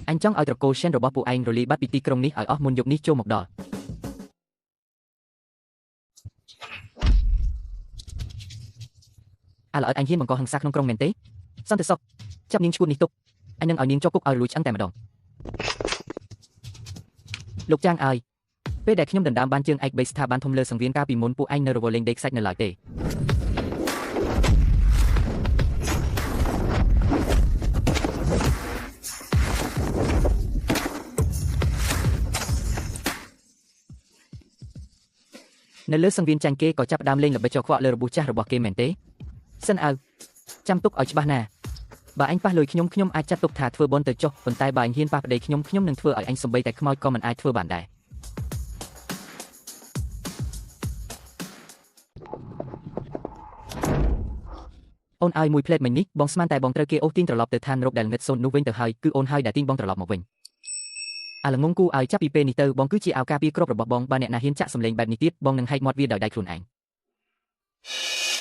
អញចង់ឲ្យត្រកូល Shen របស់ពួកឯងរលាយបាត់ពីទីក្រុងនេះឲ្យអស់មុនយប់នេះចូលមកដល់ឥឡូវអញហ៊ានបង្កហិង្សាក្នុងក្រុងមែនទេសន្តិសុខចាប់នាងឈួតនេះទុកអញនឹងឲ្យនាងជាប់គុកឲ្យលួចឆ្អឹងតែម្ដងលោកចាងអើយពេលដែលខ្ញុំដណ្ដើមបានជើងឯកបីស្ថាប័នធំលើសង្វៀនកាលពីមុនពួកឯងនៅរវល់លេងដេកខ្សាច់នៅឡើយទេនៅលើសង្វៀនចាញ់គេក៏ចាប់ផ្ដើមលេងល្បិចចោខ្វក់លើរបួសចាស់របស់គេមែនទេសិនអើចាំទុកឲ្យច្បាស់ណាបើអញប៉ះលុយខ្ញុំអាចចាត់ទុកថាធ្វើបន់ទៅចុះប៉ុន្តែបើអញហ៊ានប៉ះប្តីខ្ញុំនឹងធ្វើឲ្យអញសំបីតែខ្មោចក៏មិនអាចធ្វើបានដែរអូនឲ្យមួយផ្លេតមិញនេះបងស្មានតែបងត្រូវគេអូសទាញត្រឡប់ទៅឋានរកដែលងឹតសូននោះវិញទៅហើយគឺអូនហើយដែលទាញបងត្រឡប់មកវិញអាល្ងងគូឲ្យចាប់ពីពេលនេះទៅបងគឺជាអាវការពារគ្រាប់របស់បងបើអ្នកណាហ៊ានចាក់សម្លេងបែបនេះទៀតបងនឹងហែកមាត់វាដោយដៃខ្លួនឯង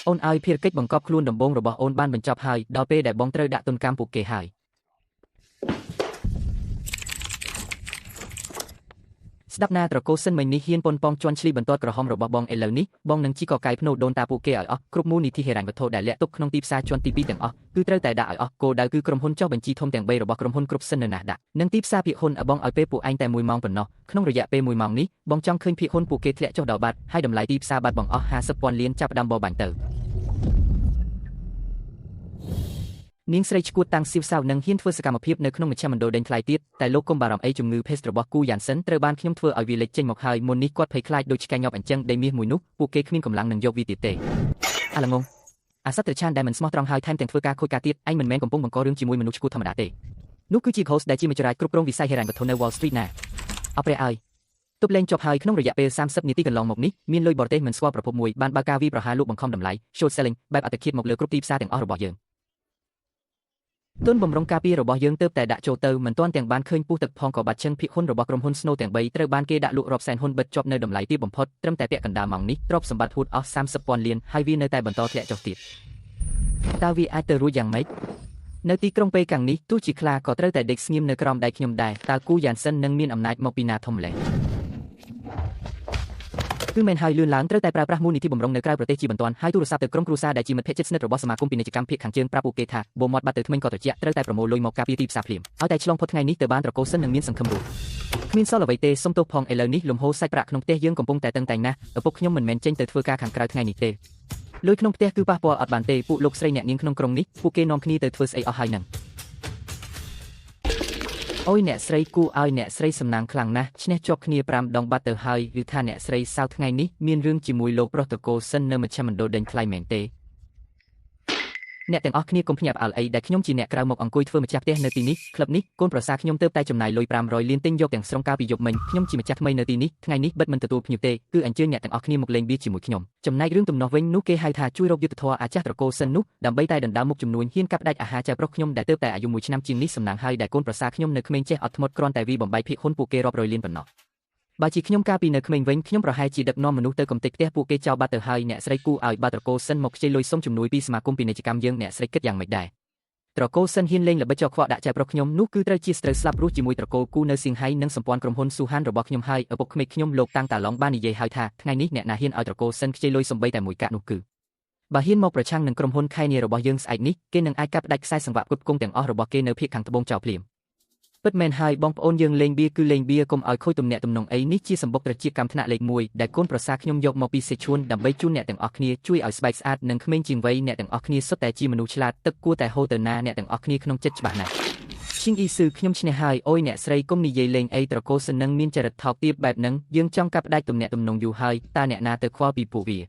អូនឲ្យភារកិច្ចបង្កប់ខ្លួនដំបងរបស់អូនបានបញ្ចប់ហើយដល់ពេលដែលបងត្រូវដាក់ទណ្ឌកម្មពួកគេហើយស្ដាប់ណាត្រកូលសិនមិញនេះហ៊ានប៉ុនប៉ងជន់ឈ្លីបន្ទាត់ក្រហមរបស់បងឥឡូវនេះបងនឹងជីកកាយភ្នូដូនតាពួកគេឲ្យអស់គ្រប់មូលនិធិហិរញ្ញវត្ថុដែលលាក់ទុកក្នុងទីផ្សារជាន់ទី2ទាំងអស់គឺត្រូវតែដាក់ឲ្យអស់គោលដៅគឺក្រុមហ៊ុនចុះបញ្ជីធំទាំង3របស់ក្រុមហ៊ុនគ្រប់សិននៅណាស់ដាក់និងទីផ្សារភាគហ៊ុនបងឲ្យពេលពួកឯងតែ1ម៉ោងប៉ុណ្ណោះក្នុងរយៈពេល1ម៉ោងនេះបងចង់ឃើញភាគហ៊ុនពួកគេធ្លាក់ចុះដល់បាត់ហើយតម្លៃទីផ្សារបាត់បងអស់50,000លានចាប់ដើមបបាញ់ទៅនាងស្រីឈួតតាំងស៊ីវសាវនឹងហ៊ានធ្វើសកម្មភាពនៅក្នុងមជ្ឈមណ្ឌលដេញថ្លៃទៀតតែលោកកុំបារម្ភអីជំងឺភេសរបស់គូយ៉ាន់សិនត្រូវបានខ្ញុំធ្វើឲ្យវាលេចចេញមកហើយមុននេះគាត់ភ័យខ្លាចដូចឆ្កែញាប់អញ្ចឹងដេញមាសមួយនោះពួកគេគ្មានកម្លាំងនឹងយកវាទៀតទេអាល្ងងអាសត្វត្រឆានដែលមិនស្មោះត្រង់ហើយថែមទាំងធ្វើការខូចការទៀតឯងមិនមែនកំពុងបង្ករឿងជាមួយមនុស្សឈួតធម្មតាទេនោះគឺជា host ដែលជាមេចរាជគ្រប់គ្រងវិស័យហិរញ្ញវត្ថុនៅ Wall Street ណាអព្រះអើយទប់លេងចប់ហើយក្នុងរយៈពេល30នាទីកន្លងមកនេះមានលុយបរទេសមិនស្គាល់ប្រភពមួយបានបើកការវាយប្រហារលោកបង្ខំតម្លៃ short selling បែបអត្តឃាតមកលើគ្រប់ទីផ្សារទាំងអស់របស់យើងទុនបំរុងការពាររបស់យើងទើបតែដាក់ចូលទៅមិនទាន់ទាំងបានឃើញពុះទឹកផងក៏បាត់ជើងភាគហ៊ុនរបស់ក្រុមហ៊ុន Snow ទាំង3ត្រូវបានគេដាក់លក់រាប់សែនហ៊ុនបិទជាប់នៅតម្លៃទាបបំផុតត្រឹមតែពាក់កណ្ដាលម៉ោងនេះទ្រព្យសម្បត្តិហួតអស់30,000លានហើយវានៅតែបន្តធ្លាក់ចុះទៀតតើវាអាចទៅរួចយ៉ាងម៉េចនៅទីក្រុងប៉េកាំងនេះទោះជាខ្លាក៏ត្រូវតែដេកស្ងៀមនៅក្រោមដៃខ្ញុំដែរតើគូយ៉ាន់សិននឹងមានអំណាចមកពីណាធំម្ល៉េះគឺមែនហើយលឿនឡើងត្រូវតែប្រើប្រាស់មូលនិធិបំរុងនៅក្រៅប្រទេសជាបន្ទាន់ហើយទូរស័ព្ទទៅក្រុមគ្រួសារដែលជាមិត្តភក្តិជិតស្និទ្ធរបស់សមាគមពាណិជ្ជកម្មភាគខាងជើងប្រាប់ពួកគេថាបូមាត់បាត់ទៅថ្មិញក៏ត្រជាក់ត្រូវតែប្រមូលលុយមកការពារទីផ្សារភ្លាមឲ្យតែឆ្លងផុតថ្ងៃនេះទៅបានត្រកូលសិននឹងមានសង្ឃឹមរស់គ្មានសល់អ្វីទេសុំទោសផងឥឡូវនេះលំហូរសាច់ប្រាក់ក្នុងផ្ទះយើងកំពុងតែតឹងតែងណាស់ឪពុកខ្ញុំមិនមែនចេញទៅធ្វើការខាងក្រៅថ្ងៃនេះទេលុយក្នុងផ្ទះគឺប៉ះពាល់អត់បានទេពួកលោកស្រីអ្នកនាងក្នុងក្រុងនេះពួកគេនាំគ្នាទៅធ្វើស្អីអស់ហើយនឹងអូយអ្នកស្រីគូឲ្យអ្នកស្រីសំណាងខ្លាំងណាស់ឈ្នះជាប់គ្នា5ដងបាត់ទៅហើយឬថាអ្នកស្រីសៅថ្ងៃនេះមានរឿងជាមួយលោកប្រុសតកូសិននៅមជ្ឈមណ្ឌលដេញថ្លៃមែនទេអ្នកទាំងអស់គ្នាកុំភ្ញាក់ផ្អើលអីដែលខ្ញុំជាអ្នកក្រៅមកអង្គុយធ្វើម្ចាស់ផ្ទះនៅទីនេះក្លឹបនេះកូនប្រសាខ្ញុំទើបតែចំណាយលុយ500លានទិញយកទាំងស្រុងកាលពីយប់មិញខ្ញុំជាម្ចាស់ថ្មីនៅទីនេះថ្ងៃនេះបិទមិនទទួលភ្ញៀវទេគឺអញ្ជើញអ្នកទាំងអស់គ្នាមកលេងបៀជាមួយខ្ញុំចំណែករឿងទំនាស់វិញនោះគេហៅថាជួយរកយុទ្ធធរអាចាស់ត្រកូលសិននោះដើម្បីតែដណ្ដើមមុខចំនួនហ៊ានកាប់ដាច់អាហារចៅប្រុសខ្ញុំដែលទើបតែអាយុ1ឆ្នាំជាងនេះសំណាងហើយដែលកូនប្រសាខ្ញុំនៅក្មេងចេះអត់ធ្មត់គ្រាន់តែវាបំបីភាគហ៊ុនពួកគេរាប់រយលានប៉ុណ្ណោះបើជាខ្ញុំកាលពីនៅក្មេងវិញខ្ញុំប្រហែលជាដឹកនាំមនុស្សទៅកំទេចផ្ទះពួកគេចោលបាត់ទៅហើយអ្នកស្រីគូឲ្យបាត្រកូលសិនមកខ្ចីលុយសុំជំនួយពីសមាគមពាណិជ្ជកម្មយើងអ្នកស្រីគិតយ៉ាងម៉េចដែរត្រកូលសិនហ៊ានលេងល្បិចចោខ្វក់ដាក់ចៅប្រុសខ្ញុំនោះគឺត្រូវជាស្ត្រូវស្លាប់រស់ជាមួយត្រកូលគូនៅសៀងហៃនិងសម្ព័ន្ធក្រុមហ៊ុនស៊ូហានរបស់ខ្ញុំហើយឪពុកក្មេកខ្ញុំលោកតាំងតាឡុងបាននិយាយហើយថាថ្ងៃនេះអ្នកណាហ៊ានឲ្យត្រកូលសិនខ្ចីលុយសំបីតែមួយកាក់នោះគឺបើហ៊ានមកប្រឆាំងនឹងក្រុមហ៊ុនខែនីរបស់យើងស្អែកនេះគេនឹងអាចកាប់ផ្ដាច់ខ្សែសង្វាក់ផ្គត់ផ្គង់ទាំងអស់របស់គេនៅភាគខាងត្បូងចោលភ្លាម ពិតមែនហើយបងប្អូនយើងលេងបៀគឺលេងបៀកុំឲ្យខូចទំនាក់ទំនងអីនេះជាសម្បុកត្រចៀកកម្មថ្នាក់លេខ1ដែលកូនប្រសាខ្ញុំយកមកពីសេឈួនដើម្បីជូនអ្នកទាំងអស់គ្នាជួយឲ្យស្បែកស្អាតនិងក្មេងជាងវ័យអ្នកទាំងអស់គ្នាសុទ្ធតែជាមនុស្សឆ្លាតទឹកគួរតែហូរទៅណាអ្នកទាំងអស់គ្នាក្នុងចិត្តច្បាស់ណាស់ឈិងអ៊ីស៊ឺខ្ញុំឈ្នះហើយអូយអ្នកស្រីកុំនិយាយលេងអីត្រកូលសិននឹងមានចរិតថោកទាបបែបហ្នឹងយើងចង់កាប់ផ្ដាច់ទំនាក់ទំនងយូរហើយតើអ្នកណាទៅខ្វល់ពីពួកវា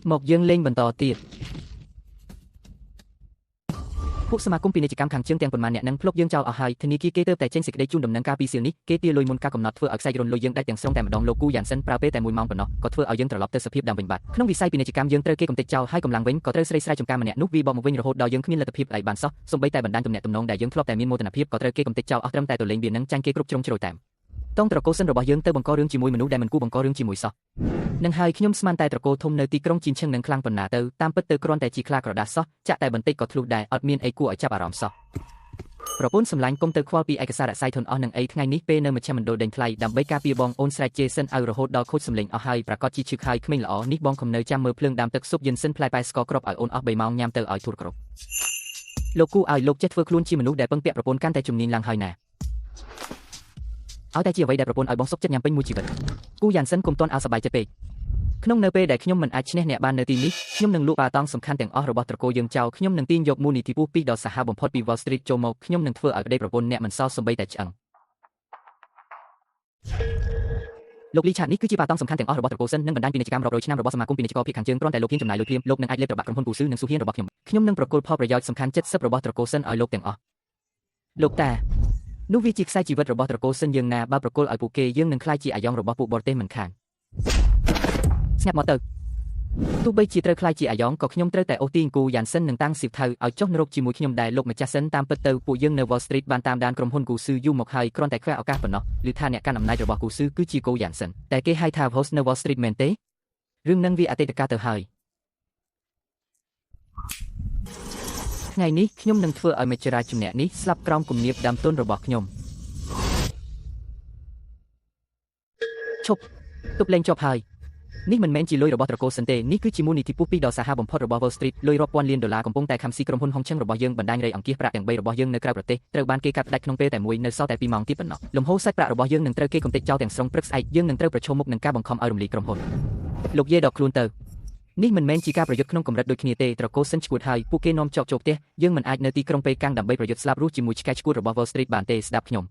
មកយើងលេងបន្តទៀតពួកសមាគមពាណិជ្ជកម្មខាងជើងទាំងប៉ុន្មានអ្នកនឹងភ្លុកយើងចោលអស់ហើយធនាគារគេទើបតែចេញសេចក្តីជូនដំណឹងការពីសៀលនេះគេទារលុយមុនការកំណត់ធ្វើឲ្យខ្សែរនលុយយើងដាច់ទាំងស្រុងតែម្ដងលោកគូយ៉ាងសិនប្រើពេលតែ1ម៉ោងប៉ុណ្ណោះក៏ធ្វើឲ្យយើងត្រឡប់ទៅសភាពដើមវិញបាត់ក្នុងវិស័យពាណិជ្ជកម្មយើងត្រូវគេកំទេចចោលហើយកម្លាំងវិញក៏ត្រូវស្រីស្រែចំការម្នាក់នោះវាបកមកវិញរហូតដល់យើងគ្មានលទ្ធភាពអីបានសោះសូម្បីតែបណ្ដាញទំនាក់ទំនងដែលយើងធ្លាប់តែមានមោទនភាពក៏ត្រូវគេកំទេចចោលអស់ត្រឹមតែទៅលេងវានឹងចាញ់គេគ្រប់ជ្រុងជ្រោយតាមតងត្រកូលសិនរបស់យើងទៅបង្ករឿងជាមួយមនុស្សដែលមិនគួរបង្ករឿងជាមួយសោះនឹងហើយខ្ញុំស្មានតែត្រកូលធំនៅទីក្រុងជីនឈឹងនឹងខ្លាំងប៉ុណ្ណាទៅតាមពិតទៅគ្រាន់តែជាខ្លាក្រដាសសោះចាក់តែបន្តិចក៏ធ្លុះដែរអត់មានអីគួរឲ្យចាប់អារម្មណ៍សោះប្រពន្ធសម្លាញ់គុំទៅខ្វល់ពីឯកសាររស័យធនអស់នឹងអីថ្ងៃនេះពេលនៅមជ្ឈមណ្ឌលដេញថ្លៃដើម្បីការពារបងអូនស្រែកជេរសិនឲ្យរហូតដល់ខូចសម្លេងអស់ហើយប្រកាសជាឈឺហើយក្មេងល្អនេះបងខំនៅចាំមើលភ្លើងដាំទឹកស៊ុបយិនសិនផ្លែប៉ែស្ករគ្រាប់ឲ្យអូនអស់3ម៉ោងញ៉ាំទៅឲ្យធូរគ្រប់លោកគូឲ្យលោកចេះធ្វើខ្លួនជាមនុស្សដែលពឹងពាក់ប្រពន្ធកាន់តែជំនាញឡើងហើយណាឲ្យតែជាអ្វីដែលប្រពន្ធឲ្យបងសុខចិត្តញ៉ាំពេញមួយជីវិតគូយ៉ាងសិនកុំតន់ឲ្យសប្បាយចិត្តពេកក្នុងនៅពេលដែលខ្ញុំមិនអាចឈ្នះអ្នកបាននៅទីនេះខ្ញុំនឹងលក់ប៉ាតង់សំខាន់ទាំងអស់របស់ត្រកូលយើងចោលខ្ញុំនឹងទាញយកមូលនិធិពូពីដល់សាហាវបំផុតពី Wall Street ចូលមកខ្ញុំនឹងធ្វើឲ្យប្តីប្រពន្ធអ្នកមិនសល់សំបីតែឆ្អឹងលោកលីឆាតនេះគឺជាប៉ាតង់សំខាន់ទាំងអស់របស់ត្រកូលសិននិងបណ្ដាញពាណិជ្ជកម្មរាប់រយឆ្នាំរបស់សមាគមពាណិជ្ជករភាគខាងជើងគ្រាន់តែលោកហ៊ានចំណាយលុយភ្លាមលោកនឹងអាចលេបត្របាក់ក្រុមហ៊ុនគូស៊ឺនិងស៊ូហ៊ានរបស់ខ្ញុំនឹងប្រគល់ផលប្រយោជន៍សំខាន់70របស់ត្រកូលសិនឲ្យលោកទាំងអស់លោកតានោះវាជាខ្សែជីវិតរបស់ត្រកូលសិនយើងណាបើប្រគល់ឲ្យពួកគេយើងនឹងក្លាយជាអាយ៉ងរបស់ពួកបរទេសមិនខានស្ងាត់មកទៅទោះបីជាត្រូវខ្លាយជាអាយ៉ងក៏ខ្ញុំត្រូវតែអូសទាញគូយ៉ាងសិននឹងតាំងសៀវថៅឲ្យចុះនរកជាមួយខ្ញុំដែរលោកម្ចាស់សិនតាមពិតទៅពួកយើងនៅ Wall Street បានតាមដានក្រុមហ៊ុនគូស៊ឺយូរមកហើយគ្រាន់តែខ្វះឱកាសប៉ុណ្ណោះឬថាអ្នកកាន់អំណាចរបស់គូស៊ឺគឺជាគូយ៉ាងសិនតែគេហៅថា host នៅ Wall Street មែនទេរឿងនឹងវាអតីតកាលទៅហើយថ្ងៃនេះខ្ញុំនឹងធ្វើឲ្យមេចរាជំនះនេះស្លាប់ក្រោមគំនាបដើមទុនរបស់ខ្ញុំឈប់ទប់លេងជាប់ហើយនេះមិនមែនជាលុយរបស់ត្រកូលសិនទេនេះគឺជាមូលនិធិពុះពីដ៏សាហាវបំផុតរបស់ Wall Street លុយរាប់ពាន់លានដុល្លារកំពុងតែខំស៊ីក្រុមហ៊ុនហុងឈឹងរបស់យើងបណ្ដាញរៃអង្គាសប្រាក់ទាំង3របស់យើងនៅក្រៅប្រទេសត្រូវបានគេកាត់ផ្ដាច់ក្នុងពេលតែមួយនៅសល់តែ2ម៉ោងទៀតប៉ុណ្ណោះលំហូរសាច់ប្រាក់របស់យើងនឹងត្រូវគេកំទេចចោលទាំងស្រុងព្រឹកស្អែកយើងនឹងត្រូវប្រឈមមុខនឹងការបង្ខំឲ្យរំលាយក្រុមហ៊ុនលោកយាយដកខ្លួនទៅនេះមិនមែនជាការប្រយុទ្ធក្នុងកម្រិតដូចគ្នាទេត្រកូលសិនឈួតហើយពួកគេនាំចោកចូលផ្ទះយើងមិនអាចនៅទីក្រុងប៉េកាំងដើម្បីប្រយុទ្ធស្លាប់រស់ជាមួយឆ្កែឈួតរបស់ Wall Street បានទេស្ដាប់ខ្ញុំ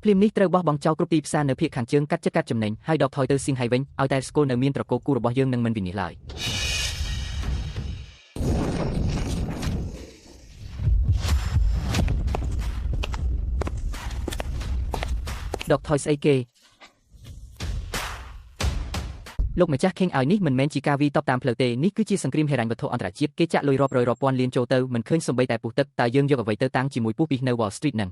ភ្លាមនេះត្រូវបោះបង់ចោលគ្រប់ទីផ្សារនៅភាគខាងជើងកាត់ចិត្តកាត់ចំណេញហើយដកថយទៅសៀងហៃវិញឲ្យតែស្គលនៅមានត្រកូលគូរបស់យើងនឹងមិនវិនិច្ឆ័យឡើយដកថយស្អីគេលោកម្ចាស់ខេងឲ្យនេះមិនមែនជាការវាយតប់តាមផ្លូវទេនេះគឺជាសង្គ្រាមហិរញ្ញវត្ថុអន្តរជាតិគេចាក់លុយរាប់រយរាប់ពាន់លានចូលទៅមិនឃើញសំបីតែពុះទឹកតើយើងយកអ្វីទៅតាំងជាមួយពុះពីនៅ Wall Street នឹ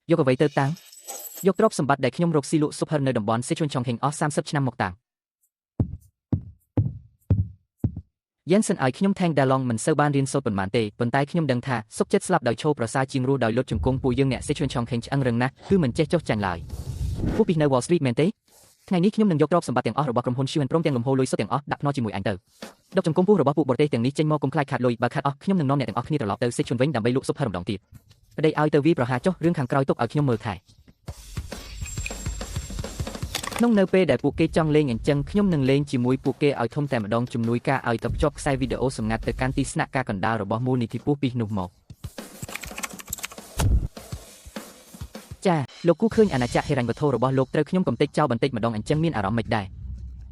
ងយកអ្វីទៅតាំងយកទ្រព្យសម្បត្តិដែលខ្ញុំរកស៊ីលក់ស៊ុបហិរនៅតំបន់សេជុនឆុងហេងអស់30ឆ្នាំមកតាំងយ៉ាងសិនឲ្យខ្ញុំថេងដាឡុងមិនសូវបានរៀនសូត្រប៉ុន្មានទេប៉ុន្តែខ្ញុំដឹងថាសុខចិត្តស្លាប់ដោយឈោប្រសាជាងរស់ដោយលុតជង្គង់ពួកយើងអ្នកសេជុនឆុងហេងឆ្អឹងរឹងណាស់គឺមិនចេះចុះចាញ់ឡើយពួកពីនៅ Wall Street មែនទេថ្ងៃនេះខ្ញុំនឹងយកទ្រព្យសម្បត្តិទាំងអស់របស់ក្រុមហ៊ុន Shewan ព្រមទាំងលំហូរលុយសុទ្ធទាំងអស់ដាក់ភ្នាល់ជាមួយអញទៅដកជង្គង់ពោះរបស់ពួកបរទេសទាំងនេះចេញមកកុំខ្លាចខាតលុយបើខាតអស់ខ្ញុំនឹងនាំអ្នកទាំងអស់គ្នាត្រឡប់ទៅសេជុនវិញដើម្បីលក់ស៊ុបហិរម្ដងទៀតប្តីឲ្យទៅវាប្រហារចុះរឿងខាងក្រោយទុកឲ្យខ្ញុំមើលថែក្នុងនៅពេលដែលពួកគេចង់លេងអញ្ចឹងខ្ញុំនឹងលេងជាមួយពួកគេឲ្យធំតែម្ដងជំនួយការឲ្យតបជាប់ខ្សែវីដេអូសម្ងាត់ទៅកាន់ទីស្នាក់ការកណ្ដាលរបស់មូលនិធិពូពីនោះមកចាលោកគូឃើញអាណាចក្រហិរញ្ញវត្ថុរបស់លោកត្រូវខ្ញុំកំទេចចោលបន្តិចម្ដងអញ្ចឹងមានអារម្មណ៍មិនដែរ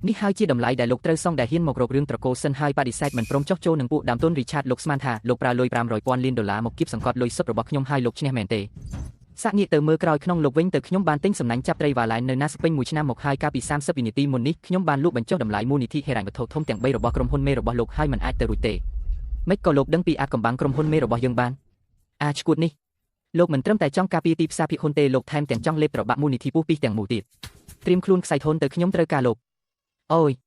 នេះហើយជាតម្លៃដែលលោកត្រូវសងដែលហ៊ានមករករឿងត្រកូលសិនហើយបដិសេធមិនព្រមចុះចូលនឹងពួកដើមទុន Richard លោកស្មានថាលោកប្រើលុយ500ពាន់លានដុល្លារមកគៀបសង្កត់លុយសុទ្ធរបស់ខ្ញុំហើយលោកឈ្នះមែនទេសាក់ងាកទៅមើលក្រោយក្នុងលោកវិញទៅខ្ញុំបានទិញសំណាញ់ចាប់ត្រីវ៉ាឡែននៅណាស្ពេញមួយឆ្នាំមកហើយកាលពី30វិនាទីមុននេះខ្ញុំបានលក់បញ្ចុះតម្លៃមូលនិធិហិរញ្ញវត្ថុធំទាំង3របស់ក្រុមហ៊ុនមេរបស់លោកហើយមិនអាចទៅរួចទេមិនក៏លោកដឹងពីអាកំបាំងក្រុមហ៊ុនមេរបស់យើងបានឈួតនេះលោកមិនត្រឹមតែចង់ការពារទីផ្សារភាគហ៊ុនទេលោកថែមទាំងចង់លេបត្របាក់មូលនិធិពុះពីទាំងមូលទៀតត្រៀមខ្លួនខ្សែធនទៅខ្ញុំត្រូវការលោកអូយ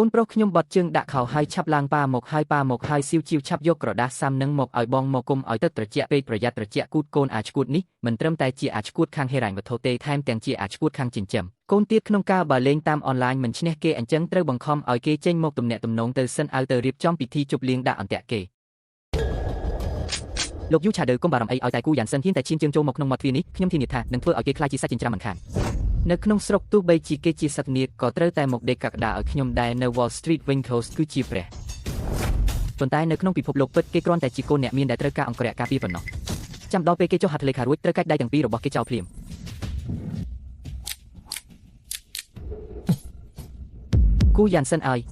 កូនប្រុសខ្ញុំបត់ជើងដាក់ខោហើយឆាប់ឡើងប៉ាមកហើយស៊ីវជីវឆាប់យកក្រដាសសាំនឹងមកឲ្យបងមកគុំឲ្យទឹកត្រជាក់ពេកប្រយ័ត្នត្រជាក់គូតកូនឈួតនេះមិនត្រឹមតែជាឈួតខាងហិរញ្ញវត្ថុទេថែមទាំងជាឈួតខាងចិញ្ចឹមកូនទៀតក្នុងការបើលេងតាមអនឡាញមិនឈ្នះគេអញ្ចឹងត្រូវបង្ខំឲ្យគេចេញមកទំនាក់ទំនងទៅសិនឲ្យទៅរៀបចំពិធីជប់លៀងដាក់អន្ទាក់គេ លោកយូឆាដឺកុំបារម្ភអីឲ្យតែគូយ៉ានសិនហ៊ានតែឈានជើងចូលមកក្នុងមាត់ទ្វារនេះខ្ញុំធានាថានឹងធ្វើឲ្យគេខ្លាចជាសាច់ចិញ្ច្រាំមិនខាននៅក្នុងស្រុកទោះបីជាគេជាសត្វនាគក៏ត្រូវតែមកដេកកាកដាឲ្យខ្ញុំដែរនៅ Wall Street Winkhouse គឺជាព្រះប៉ុន្តែនៅក្នុងពិភពលោកពិតគេគ្រាន់តែជាកូនអ្នកមានដែលត្រូវការអង្គរៈការពារប៉ុណ្ណោះចាំដល់ពេលគេចុះហត្ថលេខារួចត្រូវកាច់ដៃទាំងពីររបស់គេចោលភ្លាមគូយ៉ានសិនអើយ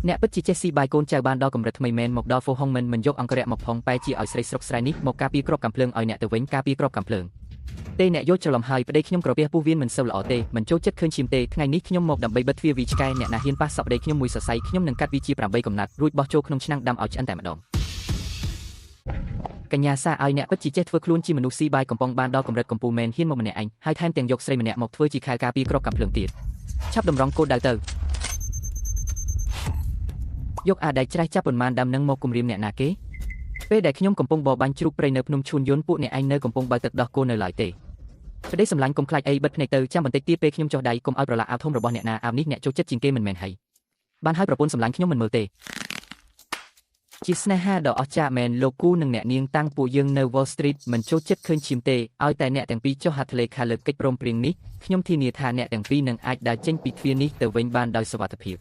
អ្នកពិតជាចេះស៊ីបាយកូនចៅបានដល់កម្រិតថ្មីមែនមកដល់ហ្វូហុងមិនយកអង្គរៈមកផងបែរជាឲ្យស្រីស្រុកស្រែនេះមកការពារក្របកាំភ្លើងឲ្យអ្នកទៅវិញការពារក្របកាំភ្លើងទេអ្នកយល់ច្រឡំហើយប្តីខ្ញុំក្រពះពោះវៀនមិនសូវល្អទេមិនចូលចិត្តឃើញឈាមទេថ្ងៃនេះខ្ញុំមកដើម្បីបិទទ្វារវីឆ្កែអ្នកណាហ៊ានប៉ះសក់ប្តីខ្ញុំមួយសរសៃខ្ញុំនឹងកាត់វាជា8កំណាត់រួចបោះចូលក្នុងឆ្នាំងដាំឲ្យឆ្អិនតែម្ដងកញ្ញាសាឲ្យអ្នកពិតជាចេះធ្វើខ្លួនជាមនុស្សស៊ីបាយកំប៉ុងបានដល់កម្រិតកំពូលមែនហ៊ានមកម្នាក់ឯងហើយថែមទាំងយកស្រីម្នាក់មកធ្វើជាខែលការពារក្របកាំភ្លើងទៀតឆាប់តម្រង់គោលដៅទៅយកអាដែកច្រេះចាប់ប៉ុន្មានដាំនឹងមកគំរាមអ្នកណាគេពេលដែលខ្ញុំកំពុងបបាញ់ជ្រូកព្រៃនៅភ្នំឈួនយន្តពួកអ្នកឯងនៅកំពុងបើទឹកដោះគោនៅឡើយទេប្តីសម្លាញ់កុំខ្លាចអីបិទភ្នែកទៅចាំបន្តិចទៀតពេលខ្ញុំចុះដៃកុំឲ្យប្រឡាក់អាវធំរបស់អ្នកណាអាវនេះអ្នកចូលចិត្តជាងគេមិនមែនហើយបានហើយប្រពន្ធសម្លាញ់ខ្ញុំមិនមើលទេជាស្នេហាដ៏អស្ចារ្យមែនលោកគូនិងអ្នកនាងតាំងពួកយើងនៅ Wall Street មិនចូលចិត្តឃើញឈាមទេឲ្យតែអ្នកទាំងពីរចុះហត្ថលេខាលើកិច្ចព្រមព្រៀងនេះខ្ញុំធានាថាអ្នកទាំងពីរនឹងអាចដើរចេញពីទ្វារនេះទៅវិញបានដោយសុវត្ថិភាព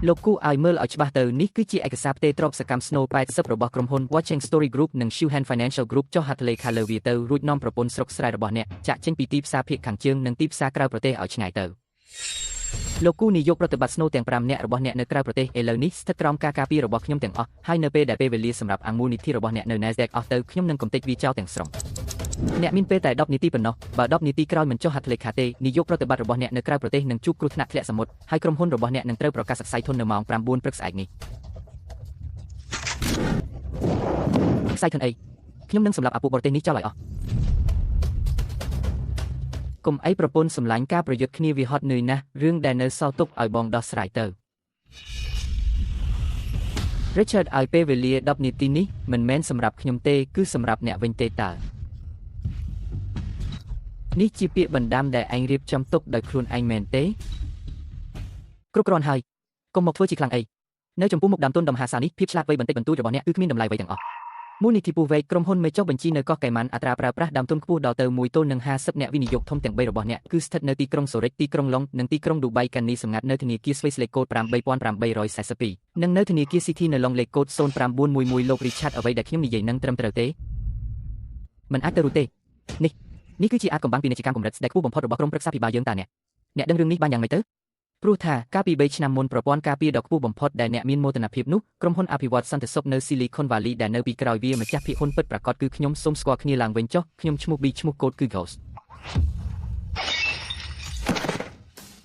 លោកគូឲ្យមើលឲ្យច្បាស់ទៅនេះគឺជាឯកសារផ្ទេរទ្រព្យសកម្ម Snow 80របស់ក្រុមហ៊ុន Watching Story Group និង Shuhan Financial Group ចុះហត្ថលេខាលើវាទៅរួចនាំប្រពន្ធស្រុកស្រែរបស់អ្នកចាក់ចេញពីទីផ្សារភាគខាងជើងនិងទីផ្សារក្រៅប្រទេសឲ្យឆ្ងាយទៅលោកគូនាយកប្រតិបត្តិ Snow ទាំង5នាក់របស់អ្នកនៅក្រៅប្រទេសឥឡូវនេះស្ថិតក្រោមការការពាររបស់ខ្ញុំទាំងអស់ហើយនៅពេលដែលពេលវេលាសម្រាប់អាំងមូលនិធិរបស់អ្នកនៅ Nasdaq អស់ទៅខ្ញុំនឹងកំទេចវាចោលទាំងស្រុងអ្នកមានពេលតែ10នាទីប៉ុណ្ណោះបើ10នាទីក្រោយមិនចុះហត្ថលេខាទេនាយកប្រតិបត្តិរបស់អ្នកនៅក្រៅប្រទេសនឹងជួបគ្រោះថ្នាក់ធ្លាក់សមុទ្រហើយក្រុមហ៊ុនរបស់អ្នកនឹងត្រូវប្រកាសខ្សែធននៅម៉ោង9ព្រឹកស្អែកនេះខ្សែធនអីខ្ញុំនឹងសម្លាប់អាពួកបរទេសនេះចោលឲ្យអស់កុំអីប្រពន្ធសម្លាញ់ការប្រយុទ្ធគ្នាវាហត់នឿយណាស់រឿងដែលនៅសល់ទុកឲ្យបងដោះស្រាយទៅ Richard ឲ្យពេលវេលា10នាទីនេះមិនមែនសម្រាប់ខ្ញុំទេគឺសម្រាប់អ្នកវិញទេតើនេះជាពាក្យបណ្ដាំដែលឯងរៀបចំទុកដោយខ្លួនឯងមែនទេគ្រប់គ្រាន់ហើយកុំមកធ្វើជាខ្លាំងអីនៅចំពោះមុខដើមទុនដ៏មហាសាលនេះភាពឆ្លាតវៃបន្តិចបន្តួចរបស់អ្នកគឺគ្មានតម្លៃអ្វីទាំងអស់មូលនិធិពូវែកក្រុមហ៊ុនមេចុះបញ្ជីនៅកោះកែម៉ាន់អត្រាប្រើប្រាស់ដើមទុនខ្ពស់ដល់ទៅ1:50អ្នកវិនិយោគធំទាំង3របស់អ្នកគឺស្ថិតនៅទីក្រុងសូរិចទីក្រុងឡុងនិងទីក្រុងឌូបៃកានីសម្ងាត់នៅធនាគារ Swiss លេខកូដ8842និងនៅធនាគារ City នៅឡុងលេខកូដ0911លោក Richard អ្វីដែលខ្ញុំនិយាយនឹងត្រឹមត្រូវទេមិនអាចទៅរួចទេនេះគឺជាអាចកំបាំងពាណិជ្ជកម្មកម្រិតដែលខ្ពស់បំផុតរបស់ក្រុមប្រឹក្សាភិបាលយើងតើអ្នកដឹងរឿងនេះបានយ៉ាងម៉េចទៅព្រោះថាកាលពី3ឆ្នាំមុនប្រព័ន្ធការពារដ៏ខ្ពស់បំផុតដែលអ្នកមានមោទនភាពនោះក្រុមហ៊ុនអភិវឌ្ឍសន្តិសុខនៅ Silicon Valley ដែលនៅពីក្រោយវាម្ចាស់ភាគហ៊ុនពិតប្រាកដគឺខ្ញុំសូមស្គាល់គ្នាឡើងវិញចុះខ្ញុំឈ្មោះ B ឈ្មោះកូដគឺ Ghost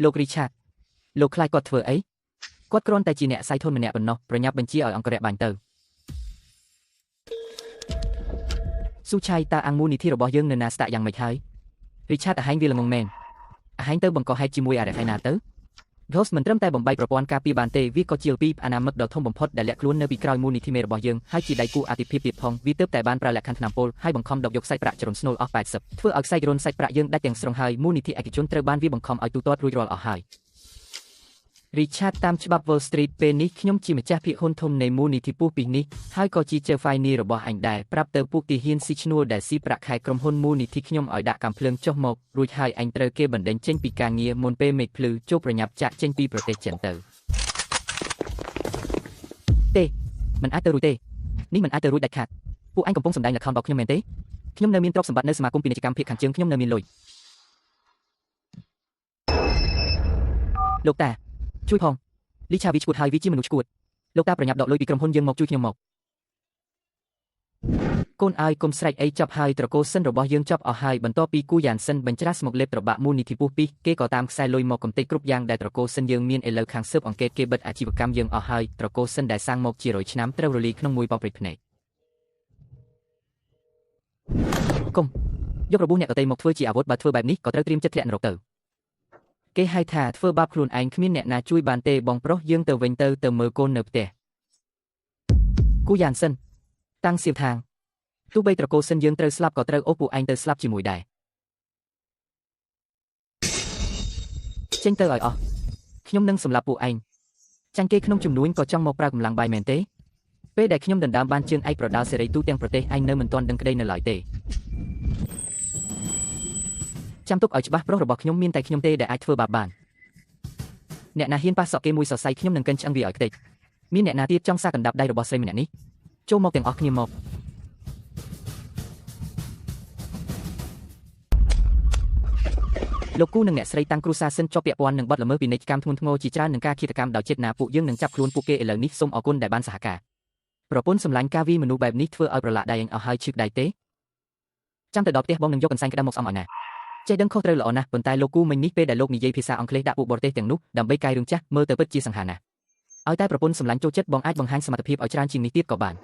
លោក Richard លោកខ្លាចគាត់ធ្វើអីគាត់គ្រាន់តែជាអ្នកសាយធនម្នាក់ប៉ុណ្ណោះប្រញាប់បញ្ជាឲ្យអង្គរៈបាញ់ទៅស៊ូឆៃតើអាំងមូលនិធិរបស់យើងនៅណាស្តាក់យ៉ាងម៉េចហើយ Richard អាហែងវាល្ងងមែនអាហែងទៅបង្កហេតុជាមួយអារ៉េឯណាទៅ Ghost មិនត្រឹមតែបំបីប្រព័ន្ធការពារបានទេវាក៏ជាពីអនាមិកដ៏ធំបំផុតដែលលាក់ខ្លួននៅពីក្រោយមូលនិធិមេរបស់យើងហើយជាដៃគូអាទិភាពទៀតផងវាទើបតែបានប្រើលក្ខខណ្ឌថ្នាំពុលហើយបង្ខំដកយកសាច់ប្រាក់ចរុនស្នូលអស់80ធ្វើឲ្យខ្សែរុនសាច់ប្រាក់យើងដាច់ទាំងស្រុងហើយមូលនិធិឯកជនត្រូវបានវាបង្ខំឲ្យទូទាត់រួចរាល់អស់ហើយ Richard តាមច្បាប់ Wall Street ពេលនេះខ្ញុំជាម្ចាស់ភាគហ៊ុនធំនៃមូលនិធិពោះពីនេះហើយក៏ជា Fine របស់អញដែរប្រាប់ទៅពួកទាហានស៊ីឈ្នួលដែលស៊ីប្រាក់ខែក្រុមហ៊ុនមូលនិធិខ្ញុំឲ្យដាក់កាំភ្លើងចុះមករួចហើយអញត្រូវគេបណ្ដេញចេញពីការងារមុនពេលមេឃភ្លឺចូលប្រញាប់ចាក់ចេញពីប្រទេសចិនទៅទេមិនអាចទៅរួចទេនេះមិនអាចទៅរួចដាច់ខាតពួកអញកំពុងសម្ដែងល្ខោនបោកខ្ញុំមែនទេខ្ញុំនៅមានទ្រព្យសម្បត្តិនៅសមាគមពាណិជ្ជកម្មភាគខាងជើងខ្ញុំនៅមានលុយលោកតាជួយផងលីឆាវីឈួតហើយវាជាមនុស្សឈួតលោកតាប្រញាប់ដកលុយពីក្រុមហ៊ុនយើងមកជួយខ្ញុំមកកូនអាយកុំស្រែកអីចប់ហើយត្រកូលសិនរបស់យើងចប់អស់ហើយបន្ទាប់ពីគូយ៉ានសិនបញ្ច្រាសមកលេបត្របាក់មូលនិធិពោះពីគេក៏តាមខ្សែលុយមកកំទេចគ្រប់យ៉ាងដែលត្រកូលសិនយើងមានឥឡូវខាងស៊ើបអង្កេតគេបិទអាជីវកម្មយើងអស់ហើយត្រកូលសិនដែលសាងមកជា100ឆ្នាំត្រូវរលាយក្នុងមួយបបព្រិចភ្នែកកុំយករបួសអ្នកដទៃមកធ្វើជាអាវុធបើធ្វើបែបនេះក៏ត្រូវត្រៀមចិត្តធ្លាក់នរកទៅគេហៅថាធ្វើបាបខ្លួនឯងគ្មានអ្នកណាជួយបានទេបងប្រុសយើងទៅវិញទៅមើលកូននៅផ្ទះគូយ៉ានសិនតាំងសៀវថាងទោះបីត្រកូលសិនយើងត្រូវស្លាប់ក៏ត្រូវអូសពួកឯងទៅស្លាប់ជាមួយដែរចេញទៅឲ្យអស់ខ្ញុំនឹងសម្លាប់ពួកឯងចាញ់គេក្នុងចំនួនក៏ចង់មកប្រើកម្លាំងបាយមែនទេ ពេលដែលខ្ញុំដណ្ដើមបានជើងឯកប្រដាល់សេរីទូទាំងប្រទេសឯងនៅមិនទាន់ដឹងក្តីនៅឡើយទេចាំទុកឲ្យច្បាស់ប្រុសរបស់ខ្ញុំមានតែខ្ញុំទេដែលអាចធ្វើបាបបានអ្នកណាហ៊ានប៉ះសក់គេមួយសរសៃខ្ញុំនឹងកិនឆ្អឹងវាឲ្យខ្ទេចមានអ្នកណាទៀតចង់សាកណ្ដាប់ដៃរបស់ស្រីម្នាក់នេះចូលមកទាំងអស់គ្នាមកលោកគូនិងអ្នកស្រីតាំងគ្រូសាសិនជាប់ពាក់ព័ន្ធនឹងបទល្មើសពាណិជ្ជកម្មធ្ងន់ធ្ងរជាច្រើននឹងការឃាតកម្មដោយចេតនាពួកយើងនឹងចាប់ខ្លួនពួកគេឥឡូវនេះសូមអរគុណដែលបានសហការប្រពន្ធសម្លាញ់ការវាយមនុស្សបែបនេះធ្វើឲ្យប្រឡាក់ដៃអស់ហើយឈឺដៃទេចាំទៅដល់ផ្ទះបងនឹងយកកន្សែងក្តាំមកស្អំឲ្យណាចេះដឹងខុសត្រូវល្អណាស់ប៉ុន្តែលោកគូមិញនេះពេលដែលលោកនិយាយភាសាអង់គ្លេសដាក់ពួកបរទេសទាំងនោះដើម្បីកាយរឿងចាស់មើលទៅពិតជាសង្ហាណាស់ឲ្យតែប្រពន្ធសម្លាញ់ចូលចិត្តបងអាចបង្ហាញសមត្ថភាពឲ្យច្រើនជាងនេះទៀតក៏បា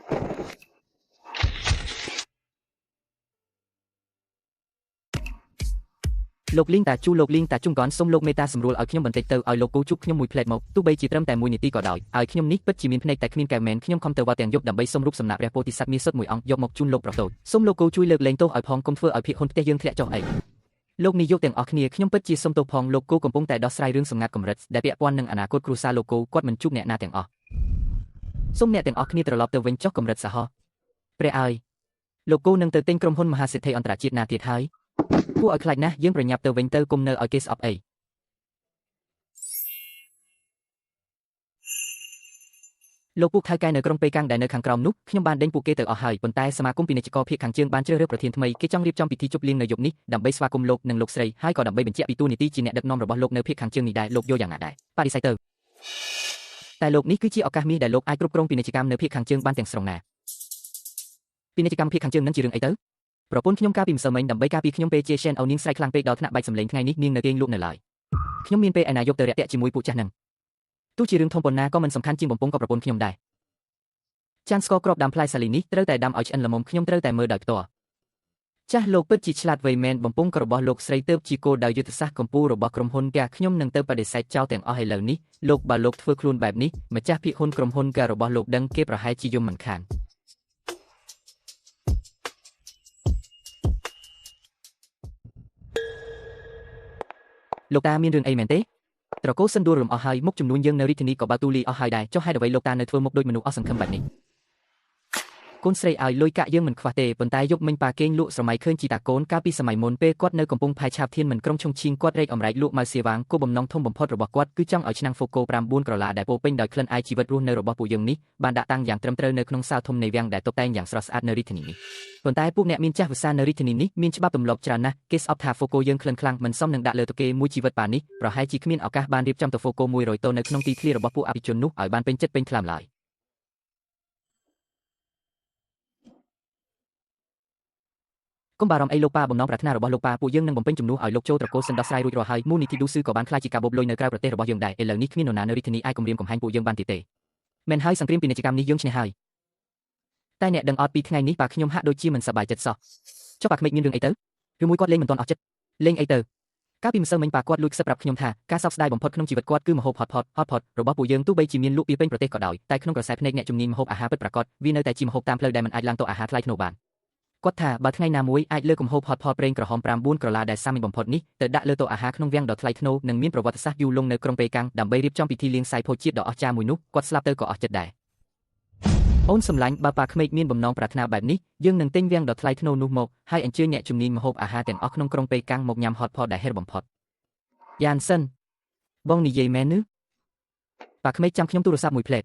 នលោកលីងតាជូលោកលីងតាជុំកនសូមលោកមេតាសម្រួលឲ្យខ្ញុំបន្តិចទៅឲ្យលោកគូជប់ខ្ញុំមួយផ្លែតមកទោះបីជាត្រឹមតែ1នាទីក៏ដោយឲ្យខ្ញុំនេះពិតជាមានភ្នែកតែគ្មានកែមែនខ្ញុំខំទៅវត្តទាំងយប់ដើម្បីសុំរូបសំណាកព្រះពោធិសត្វមាសសុទ្ធមួយអង្គយកមកជូនលោកប្រតូចសូមលោកគូជួយលើកលែងទោសឲ្យផងកុំធ្វើឲ្យភាគហ៊ុនផ្ទះយើងធ្លាក់ចុះអីលោកនាយកទាំងអស់គ្នាខ្ញុំពិតជាសុំទោសផងលោកគូកំពុងតែដោះស្រាយរឿងសម្ងាត់កម្រិតដែលពាក់ព័ន្ធនឹងអនាគតគ្រួសារលោកគូគាត់មិនជួបអ្នកណាទាំងអស់សូមអ្នកទាំងអស់គ្នាត្រឡប់ទៅវិញចុះកម្រិតសហព្រះអើយលោកគូនឹងទៅទិញក្រុមហ៊ុនមហាសេដ្ឋីអន្តរជាតិណាទៀតហើយគួរឲ្យខ្លាចណាស់យើងប្រញាប់ទៅវិញទៅគុំនៅឲ្យគេស្អប់អីលោកពួកថៅកែនៅក្រុងប៉េកាំងដែលនៅខាងក្រោមនោះខ្ញុំបានដេញពួកគេទៅអស់ហើយប៉ុន្តែសមាគមពាណិជ្ជករភាគខាងជើងបានជ្រើសរើសប្រធានថ្មីគេចង់រៀបចំពិធីជប់លៀងនៅយប់នេះដើម្បីស្វាគមន៍លោកនិងលោកស្រីហើយក៏ដើម្បីបញ្ជាក់ពីតួនាទីជាអ្នកដឹកនាំរបស់លោកនៅភាគខាងជើងនេះដែរលោកយកយ៉ាងណាដែរបដិសេធទៅតែលោកនេះគឺជាឱកាសមាសដែលលោកអាចគ្រប់គ្រងពាណិជ្ជកម្មនៅភាគខាងជើងបានទាំងស្រុងណាពាណិជ្ជកម្មភាគខាងជើងនឹងជារឿងអីទៅប្រពន្ធខ្ញុំការពីម្សិលមិញដើម្បីការពីខ្ញុំពេលជា Shen អូនាងស្រែកខ្លាំងពេកដល់ថ្នាក់បែកសម្លេងថ្ងៃនេះនាងនៅគេងលក់នៅឡើយខ្ញុំមានពេលឯណាយកទៅរាក់ទាក់ជាមួយពួកចាស់ហ្នឹងទោះជារឿងធំប៉ុណ្ណាក៏មិនសំខាន់ជាងបំពង់ក៏ប្រពន្ធខ្ញុំដែរចានស្ករគ្រាប់ដាំផ្លែសាលីនេះត្រូវតែដាំឲ្យឆ្អិនល្មមខ្ញុំត្រូវតែមើលដោយផ្ទាល់ចាស់លោកពិតជាឆ្លាតវៃមែនបំពង់ក៏របស់លោកស្រីទៅជាគោលដៅយុទ្ធសាស្ត្រកម្ពុជារបស់ក្រុមហ៊ុនកាខ្ញុំនឹងទៅបដិសេធចោលទាំងអស់ឥឡូវនេះលោកបើលោកធ្វើខ្លួនបែបនេះម្ចាស់ភាគហ៊ុនក្រុមហ៊ុនការបស់លោកដឹងគេប្រហែលជាយំមិនខានលោកតាមានរឿងអីមែនទេត្រកូលសិនដួលរំអស់ហើយមុខចំនួនយើងនៅរាជធានីក៏បើទូលីអស់ហើយដែរចុះហេតុអ្វីលោកតានៅធ្វើមុខដូចមនុស្សអស់សង្ឃឹមបែបនេះកូនស្រីឲ្យលុយកាក់យើងមិនខ្វះទេប៉ុន្តែយប់មិញប៉ាគេងលក់ស្រមៃឃើញជីតាកូនកាលពីសម័យមុនពេលគាត់នៅកំពង់ផែឆាបធានមិនក្រុងឈុងឈៀងគាត់រែកអំរែកលក់ម៉ៅសៀវាងគោលបំណងធំបំផុតរបស់គាត់គឺចង់ឲ្យឆ្នាំងហ្វូកូ9ក្រឡាដែលពោពេញដោយក្លិនអែជីវិតរស់នៅរបស់ពួកយើងនេះបានដាក់តាំងយ៉ាងត្រឹមត្រូវនៅក្នុងសាលធំនៃវាំងដែលតុបតែងយ៉ាងស្រស់ស្អាតនៅរាជធានីនេះប៉ុន្តែពួកអ្នកមានចាស់វស្សានៅរាជធានីនេះមានច្បាប់ទម្លាប់ច្រើនណាស់គេស្អប់ថាហ្វូកូយើងក្លិនខ្លាំងមិនសមនឹងដាក់លើតុគេមួយជីវិតប៉ានេះប្រហែលជាគ្មានឱកាសបានរៀបចំទៅហ្វូកូ100តូននៅក្នុងទីធ្លារបស់ពួកអភិជននោះឲ្យបានពេញចិត្តពេញថ្លើមឡើយកុំបារម្ភអីលោកប៉ាបំណងប្រាថ្នារបស់លោកប៉ាពួកយើងនឹងបំពេញជំនួសឲ្យលោកចូលត្រកូលសិនដោះស្រាយរួចរាល់ហើយមូលនិធិឌូស៊ឺក៏បានខ្លាចជាការបូបលុយនៅក្រៅប្រទេសរបស់យើងដែរឥឡូវនេះគ្មាននរណានៅរាជធានីអាចគំរាមកំហែងពួកយើងបានទៀតទេមែនហើយសង្គ្រាមពាណិជ្ជកម្មនេះយើងឈ្នះហើយតែអ្នកដឹងអត់ពីថ្ងៃនេះប៉ាខ្ញុំហាក់ដូចជាមិនសប្បាយចិត្តសោះចុះប៉ាក្មេកមានរឿងអីទៅឬមួយគាត់លេងមិនទាន់អស់ចិត្តលេងអីទៅកាលពីម្សិលមិញប៉ាគាត់លួចខ្សឹបប្រាប់ខ្ញុំថាការសោកស្ដាយបំផុតក្នុងជីវិតគាត់គឺម្ហូបហត់ផតរបស់ពួកយើងទោះបីជាមានលក់ពីពេញប្រទេសក៏ដោយតែក្នុងក្រសែភ្នែកអ្នកជំនាញម្ហូបអាហារពិតប្រាកដវានៅតែជាម្ហូបតាមផ្លូវដែលមិនអាចឡើងតុអាហារថ្លៃថ្នូរបានគាត់ថាបើថ្ងៃណាមួយអាចលើកម្ហូបហត់ផតប្រេងក្រហម9ក្រឡាដែលសាមញ្ញបំផុតនេះទៅដាក់លើតុអាហារក្នុងវាំងដ៏ថ្លៃថ្នូរនិងមានប្រវត្តិសាស្ត្រយូរលង់នៅក្រុងប៉េកាំងដើម្បីរៀបចំពិធីលាងសាយភោជាតិដ៏អស្ចារ្យមួយនោះគាត់ស្លាប់ទៅក៏អស់ចិត្តដែរអូនសម្លាញ់បើប៉ាក្មេកមានបំណងប្រាថ្នាបែបនេះយើងនឹងទិញវាំងដ៏ថ្លៃថ្នូរនោះមកហើយអញ្ជើញអ្នកជំនាញម្ហូបអាហារទាំងអស់ក្នុងក្រុងប៉េកាំងមកញ៉ាំហត់ផតដែលហេរបំផុតយ៉ានសិនបងនិយាយមែនឬប៉ាក្មេកចាំខ្ញុំទូរស័ព្ទមួយផ្លែត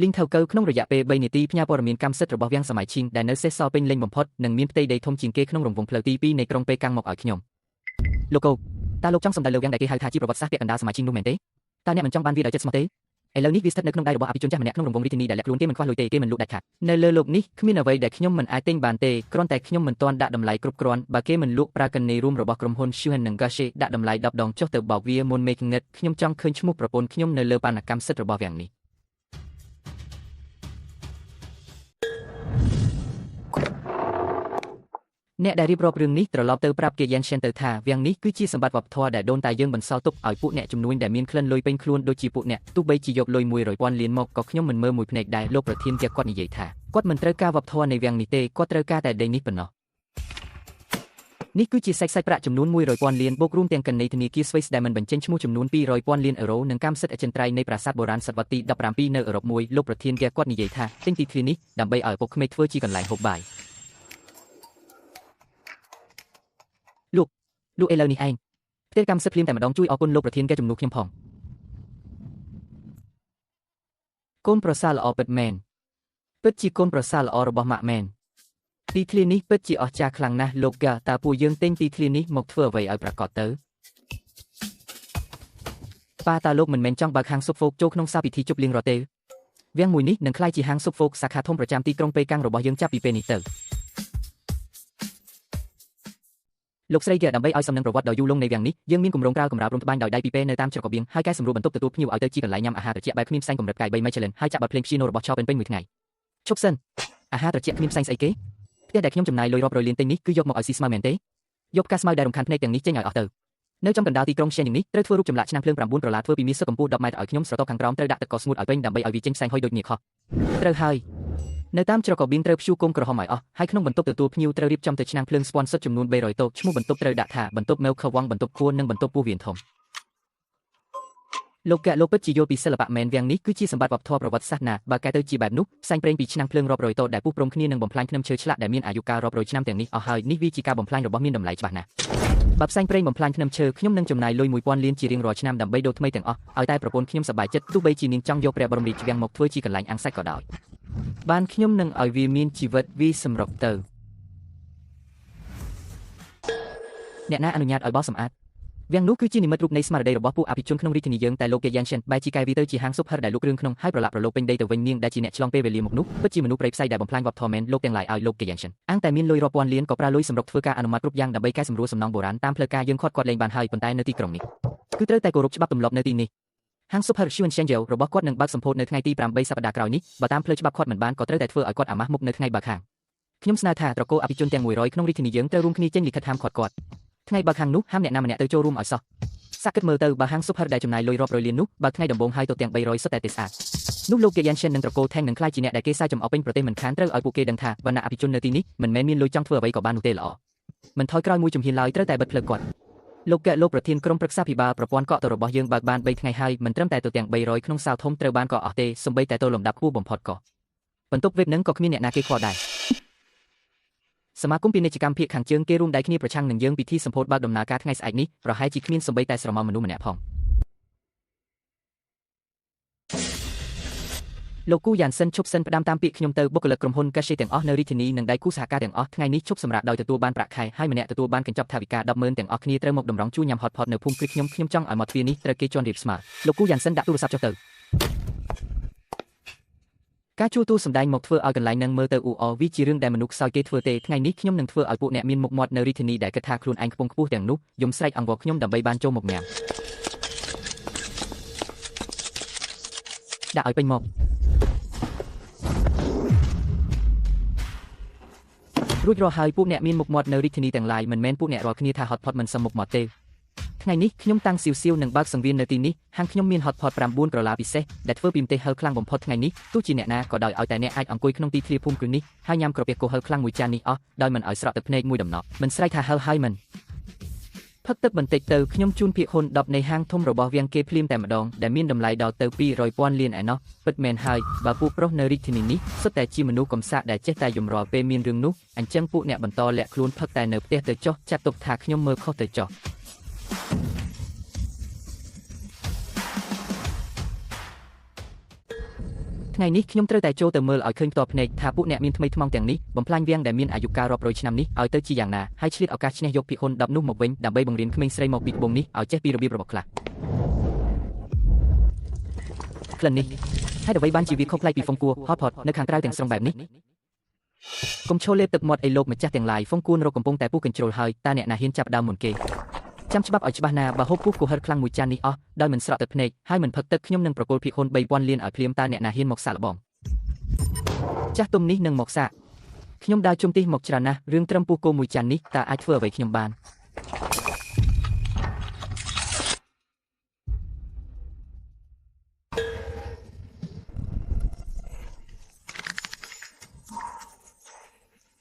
លីងថៅកៅក្នុងរយៈពេល3នាទីផ្ញើព័ត៌មានកម្មសិទ្ធិរបស់វាំងសម័យឈីងដែលនៅសេសសល់ពេញលេញបំផុតនិងមានផ្ទៃដីធំជាងគេក្នុងរង្វង់ផ្លូវទី2នៃក្រុងប៉េកាំងមកឲ្យខ្ញុំលោកកូតើលោកចង់សម្ដៅលើវាំងដែលគេហៅថាជាប្រវត្តិសាស្ត្រពាក់កណ្ដាលសម័យឈីងនោះមែនទេតើអ្នកមិនចង់បានវាដោយចិត្តស្មោះទេឥឡូវនេះវាស្ថិតនៅក្នុងដៃរបស់អភិជនចាស់ម្នាក់ក្នុងរង្វង់រាជធានីដែលលាក់ខ្លួនគេមិនខ្វះលុយទេគេមិនលក់ដាច់ខាតនៅលើលោកនេះគ្មានអ្វីដែលខ្ញុំមិនអាចទិញបានទេគ្រាន់តែខ្ញុំមិនទាន់ដាក់តម្លៃគ្រប់គ្រាន់បើគេមិនលក់ប្រាកណីរួមរបស់ក្រុមហ៊ុន Shuhen និង Gashi ដាក់តម្លៃ10ដងចុះទៅបោកវាមុនមេឃងឹតខ្ញុំចង់ឃើញឈ្មោះប្រពន្ធខ្ញុំនៅលើបណ្ណកម្មសិទ្ធិរបស់វាំងនេះអ្នកដែលរៀបរាប់រឿងនេះត្រឡប់ទៅប្រាប់គេយ៉ាន Shen ទៅថាវាំងនេះគឺជាសម្បត្តិវប្បធម៌ដែលដូនតាយើងបន្សល់ទុកឲ្យពួកអ្នកជំនួញដែលមានក្លិនលុយពេញខ្លួនដូចជាពួកអ្នកទោះបីជាយកលុយ100,000លានមកក៏ខ្ញុំមិនមើលមួយភ្នែកដែរលោកប្រធានគាត់និយាយថាគាត់មិនត្រូវការវប្បធម៌នៃវាំងនេះទេគាត់ត្រូវការតែដីនេះប៉ុណ្ណោះ នេះគឺជាសាច់ប្រាក់ចំនួន100,000លានបូករួមទាំងកណីធនាគារ Swiss ដែលមិនបញ្ចេញឈ្មោះចំនួន200,000លានអឺរ៉ូនិងកម្មសិទ្ធិអចិន្ត្រៃយ៍នៃប្រាសាទបុរាណសតវត្សទី17នៅអឺរ៉ុបមួយលោកប្រធានគាត់និយាយថាទិញទីធ្លានេះដើម្បីឲ្យឪពុកក្មេកធ្វើជាកន្លែងហូបបាយលោកឥឡូវនេះឯងផ្ទេរកម្មសិទ្ធិភ្លាមតែម្ដងជួយអរគុណលោកប្រធានជំនួសខ្ញុំផងកូនប្រសារល្អពិតមែនពិតជាកូនប្រសារល្អរបស់ម៉ាក់មែនទីធ្លានេះពិតជាអស្ចារ្យខ្លាំងណាស់លោកកាតើពួកយើងទិញទីធ្លានេះមកធ្វើអ្វីឲ្យប្រកបទៅប៉ាតើលោកមិនមែនចង់បើកហាងស៊ុបហ្វូកចូលក្នុងសាលពិធីជប់លៀងរត់ទេវាំងមួយនេះនឹងក្លាយជាហាងស៊ុបហ្វូកសាខាធំប្រចាំទីក្រុងប៉េកាំងរបស់យើងចាប់ពីពេលនេះទៅលោកស្រីជាដើម្បីឲ្យសំណឹងប្រវត្តិដ៏យូរលង់នៃវាំងនេះយើងមានគម្រោងប្រើកម្រាលព្រំត្បាញដោយដៃពីរពេលនៅតាមជ្រកកបៀងហើយកែសម្រួលបន្ទប់ទទួលភ្ញៀវឲ្យទៅជាកន្លែងញ៉ាំអាហារត្រជាក់បែបគ្មានផ្សែងកម្រិតកាយ3 Michelin ហើយចាក់បទភ្លេង Piano របស់ឆោពេញមួយថ្ងៃឈប់សិនអាហារត្រជាក់គ្មានផ្សែងស្អីគេផ្ទះដែលខ្ញុំចំណាយលុយរាប់រយលានទិញនេះគឺយកមកឲ្យស៊ីស្មៅមែនទេយកផ្កាស្មៅដែលរំខានភ្នែកទាំងនេះចេញឲ្យអស់ទៅនៅចំកណ្ដាលទីក្រុងShenzhenនេះត្រូវធ្វើរូបចម្លាក់ឆ្នាំងភ្លើង9 ដុល្លារធ្វើពីមាសសុទ្ធកម្ពស់10 ម៉ែត្រឲ្យខ្ញុំស្រទាប់ខាងក្រោមត្រូវដាក់ទឹកកកស្ងួតឲ្យពេញដើម្បីឲ្យវាចេញផ្សែងហុយដូចញៀខុសត្រូវហើយនៅតាមជ្រកកបៀងត្រូវព្យួរគុំក្រហមឲ្យអស់ហើយក្នុងបន្ទប់ទទួលភ្ញៀវត្រូវរៀបចំទៅឆ្នាំងភ្លើងស្ពាន់សុទ្ធចំនួន300តូបឈ្មោះបន្ទប់ត្រូវដាក់ថាបន្ទប់ Milk Wang បន្ទប់ខួននិងបន្ទប់ពោះវៀនធំលោកពិតជាយល់ពីសិល្បៈមែនវាំងនេះគឺជាសម្បត្តិវប្បធម៌ប្រវត្តិសាស្ត្រណាបើកែទៅជាបែបនោះផ្សែងប្រេងពីឆ្នាំងភ្លើងរាប់រយតូបដែលពុះព្រំគ្នានឹងបំផ្លាញធ្នឹមឈើឆ្លាក់ដែលមានអាយុកាលរាប់រយឆ្នាំទាំងនេះអស់ហើយនេះវាជាការបំផ្លាញរបស់មានតម្លៃច្បាស់ណាស់បើផ្សែងប្រេងបំផ្លាញធ្នឹមឈើខ្ញុំនឹងចំណាយលុយ 1000 លានជារៀងរាល់ឆ្នាំដើម្បីដូរថ្មីទាំងអស់ឲ្យតែប្រពន្ធខ្ញុំសប្បាយចិត្តទោះបីជានាងចង់យកព្រះបរមរាជវាំងមកធ្វើជាកន្លែងអាំងសាច់ក៏ដោយបានខ្ញុំនឹងឲ្យវាមានជីវិតវាសម្រុកទៅអ្នកណាអនុញ្ញាតឲ្យបោះសម្អាតវាំងនោះគឺជានិមិត្តរូបនៃស្មារតីរបស់ពួកអភិជនក្នុងរាជធានីយើងតែលោកគេយ៉ាងឈិនបែរជាកែវាទៅជាហាងស៊ុបហឹរដែលលក់គ្រឿងក្នុងហើយប្រឡាក់ប្រឡូកពេញដីទៅវិញនាងដែលជាអ្នកឆ្លងពេលវេលាមកនោះពិតជាមនុស្សព្រៃផ្សៃដែលបំផ្លាញវប្បធម៌មែនលោកទាំងឡាយឲ្យលោកគេយ៉ាងឈិនអាងតែមានលុយរាប់ពាន់លានក៏ប្រើលុយសម្រុកធ្វើការអនុម័តគ្រប់យ៉ាងដើម្បីកែសម្រួលសំណង់បុរាណតាមផ្លូវការយើងខាត់គាត់លេងបានហើយប៉ុន្តែនៅទីក្រុងនេះគឺត្រូវតែគោរពច្បាប់ទម្លាប់នៅទីនេះហាងស៊ុបហឹរ Shenzhen របស់គាត់នឹងបើកសម្ពោធនៅថ្ងៃទី8សប្តាហ៍ក្រោយនេះបើតាមផ្លូវច្បាប់គាត់មិនបានក៏ត្រូវតែធ្វើឲ្យគាត់អាម៉ាស់មុខនៅថ្ងៃបើកហាងខ្ញុំស្នើថាត្រកូលអភិជនទាំង100ក្នុងរាជធានីយើងត្រូវរួមគ្នាចេញលិខិតហាមគាត់ថ្ងៃបើកហាងនោះហាមអ្នកណាម្នាក់ទៅចូលរួមឲ្យសោះសាកគិតមើលទៅបើហាងស៊ុបហឹរដែលចំណាយលុយរាប់រយលាននោះបើថ្ងៃដំបូងហើយទៅទាំង300សុទ្ធតែទេស្អាតនោះលោកគេយ៉ាងឈិននិងត្រកូលថេងនឹងក្លាយជាអ្នកដែលគេសាយចំអកពេញប្រទេសមិនខានត្រូវឲ្យពួកគេដឹងថាវណ្ណៈអភិជននៅទីនេះមិនមែនមានលុយចង់ធ្វើអ្វីក៏បាននោះទេល្អមិនថយក្រោយមួយជំហានឡើយត្រូវតែបិទផ្លូវគាត់លោកប្រធានក្រុមប្រឹក្សាភិបាលប្រព័ន្ធកក់ទៅរបស់យើងបើកបាន3ថ្ងៃហើយមិនត្រឹមតែទៅទាំង300ក្នុងសាលធំត្រូវបានកក់អស់ទេសូម្បីតែទៅលំដាប់ខ្ពស់បំផុតក៏បន្ទប់វេបនឹងក៏គ្មានអ្នកណាគេខ្វល់ដែរសមាគមពាណិជ្ជកម្មភាគខាងជើងគេរួមដៃគ្នាប្រឆាំងនឹងយើងពិធីសម្ពោធបើកដំណើរការថ្ងៃស្អែកនេះប្រហែលជាគ្មានសូម្បីតែស្រមោលមនុស្សម្នាក់ផងលោកគូយ៉ានសិនឈប់សិនផ្ដាំតាមពាក្យខ្ញុំទៅបុគ្គលិកក្រុមហ៊ុនកាសេទាំងអស់នៅរាជធានីនិងដៃគូសហការទាំងអស់ថ្ងៃនេះឈប់សម្រាកដោយទទួលបានប្រាក់ខែហើយម្នាក់ទទួលបានកញ្ចប់ថវិកា100000ទាំងអស់គ្នាត្រូវមកតម្រង់ជួញញ៉ាំហត់ផតនៅភូមិគ្រីខ្ញុំចង់ឲ្យមកទ្វារនេះត្រូវគេជន់រៀបស្មើលោកគូយ៉ានសិនដាក់ទូរស័ព្ទចុះទៅការជួលទូសម្ដែងមកធ្វើឲ្យកន្លែងនឹងមើលទៅអ៊ូអរវាជារឿងដែលមនុស្សខ្សោយគេធ្វើទេថ្ងៃនេះខ្ញុំនឹងធ្វើឲ្យពួកអ្នកមានមុខមាត់នៅរាជធានីដែលគិតថាខ្លួនឯងខ្ពង់ខ្ពស់ទាំងនោះយំស្រែកអង្វរខ្ញុំដើម្បីបានចូលមកញ៉ាំដាក់ឲ្យពេញមករួចរាល់ហើយពួកអ្នកមានមុខមាត់នៅរាជធានីទាំងឡាយមិនមែនពួកអ្នករាល់គ្នាថាហត់ផុតមិនសមមុខមាត់ទេថ្ងៃនេះខ្ញុំតាំងសៀវនឹងបើកសង្វៀននៅទីនេះហាងខ្ញុំមានហត់ផត9ក្រឡាពិសេសដែលធ្វើពីម្ទេសហឹរខ្លាំងបំផុតថ្ងៃនេះទោះជាអ្នកណាក៏ដោយឲ្យតែអ្នកអាចអង្គុយក្នុងទីធ្លាភូមិគ្រឹះនេះហើយញ៉ាំក្រពះគោហឹរខ្លាំងមួយចាននេះអស់ដោយមិនឲ្យស្រក់ទឹកភ្នែកមួយដំណក់មិនស្រែកថាហឹរហើយមិនផឹកទឹកបន្តិចទៅខ្ញុំជូនភាគហ៊ុន10នៃហាងធំរបស់វាំងគេភ្លាមតែម្ដងដែលមានតម្លៃដល់ទៅ200,000លានឯណោះពិតមែនហើយបើពួកប្រុសនៅរាជធានីនេះសុទ្ធតែជាមនុស្សកំសាកដែលចេះតែយំរាល់ពេលមានរឿងនោះអញ្ចឹងពួកអ្នកបន្តលាក់ខ្លួនផឹកតែនៅផ្ទះទៅចុះចាត់ទុកថាខ្ញុំមើលខុសទៅចុះថ្ងៃនេះខ្ញុំត្រូវតែចូលទៅមើលឲ្យឃើញផ្ទាល់ភ្នែកថាពួកអ្នកមានថ្មីថ្មោងទាំងនេះបំផ្លាញវាំងដែលមានអាយុកាលរាប់រយឆ្នាំនេះឲ្យទៅជាយ៉ាងណាហើយឆ្លៀតឱកាសឈ្នះយកភាគហ៊ុន10នោះមកវិញដើម្បីបង្រៀនក្មេងស្រីមកពីត្បូងនេះឲ្យចេះពីរបៀបរបស់ខ្លះក្លិននេះហើយអ្វីបានជាវាខុសប្លែកពីហ្វុងគួរហតផតនៅខាងក្រៅទាំងស្រុងបែបនេះកុំឈរលេបទឹកមាត់អីលោកម្ចាស់ទាំងឡាយហ្វុងគួររកកំពុងតែពុះកញ្ជ្រោលហើយតើអ្នកណាហ៊ានចាប់ដើមមុនគេចាំច្បាប់ឲ្យច្បាស់ណាបើហូបពុះគោហិរខ្លាំងមួយចាននេះអស់ដោយមិនស្រក់ទឹកភ្នែកហើយមិនផឹកទឹកខ្ញុំនឹងប្រគល់ភាគហ៊ុន3000លានឲ្យភ្លាមតើអ្នកណាហ៊ានមកសាកល្បងចាស់ទុំនេះនឹងមកសាកខ្ញុំដើរជុំទិសមកច្រើនណាស់រឿងត្រឹមពុះគោមួយចាននេះតើអាចធ្វើអ្វីខ្ញុំបាន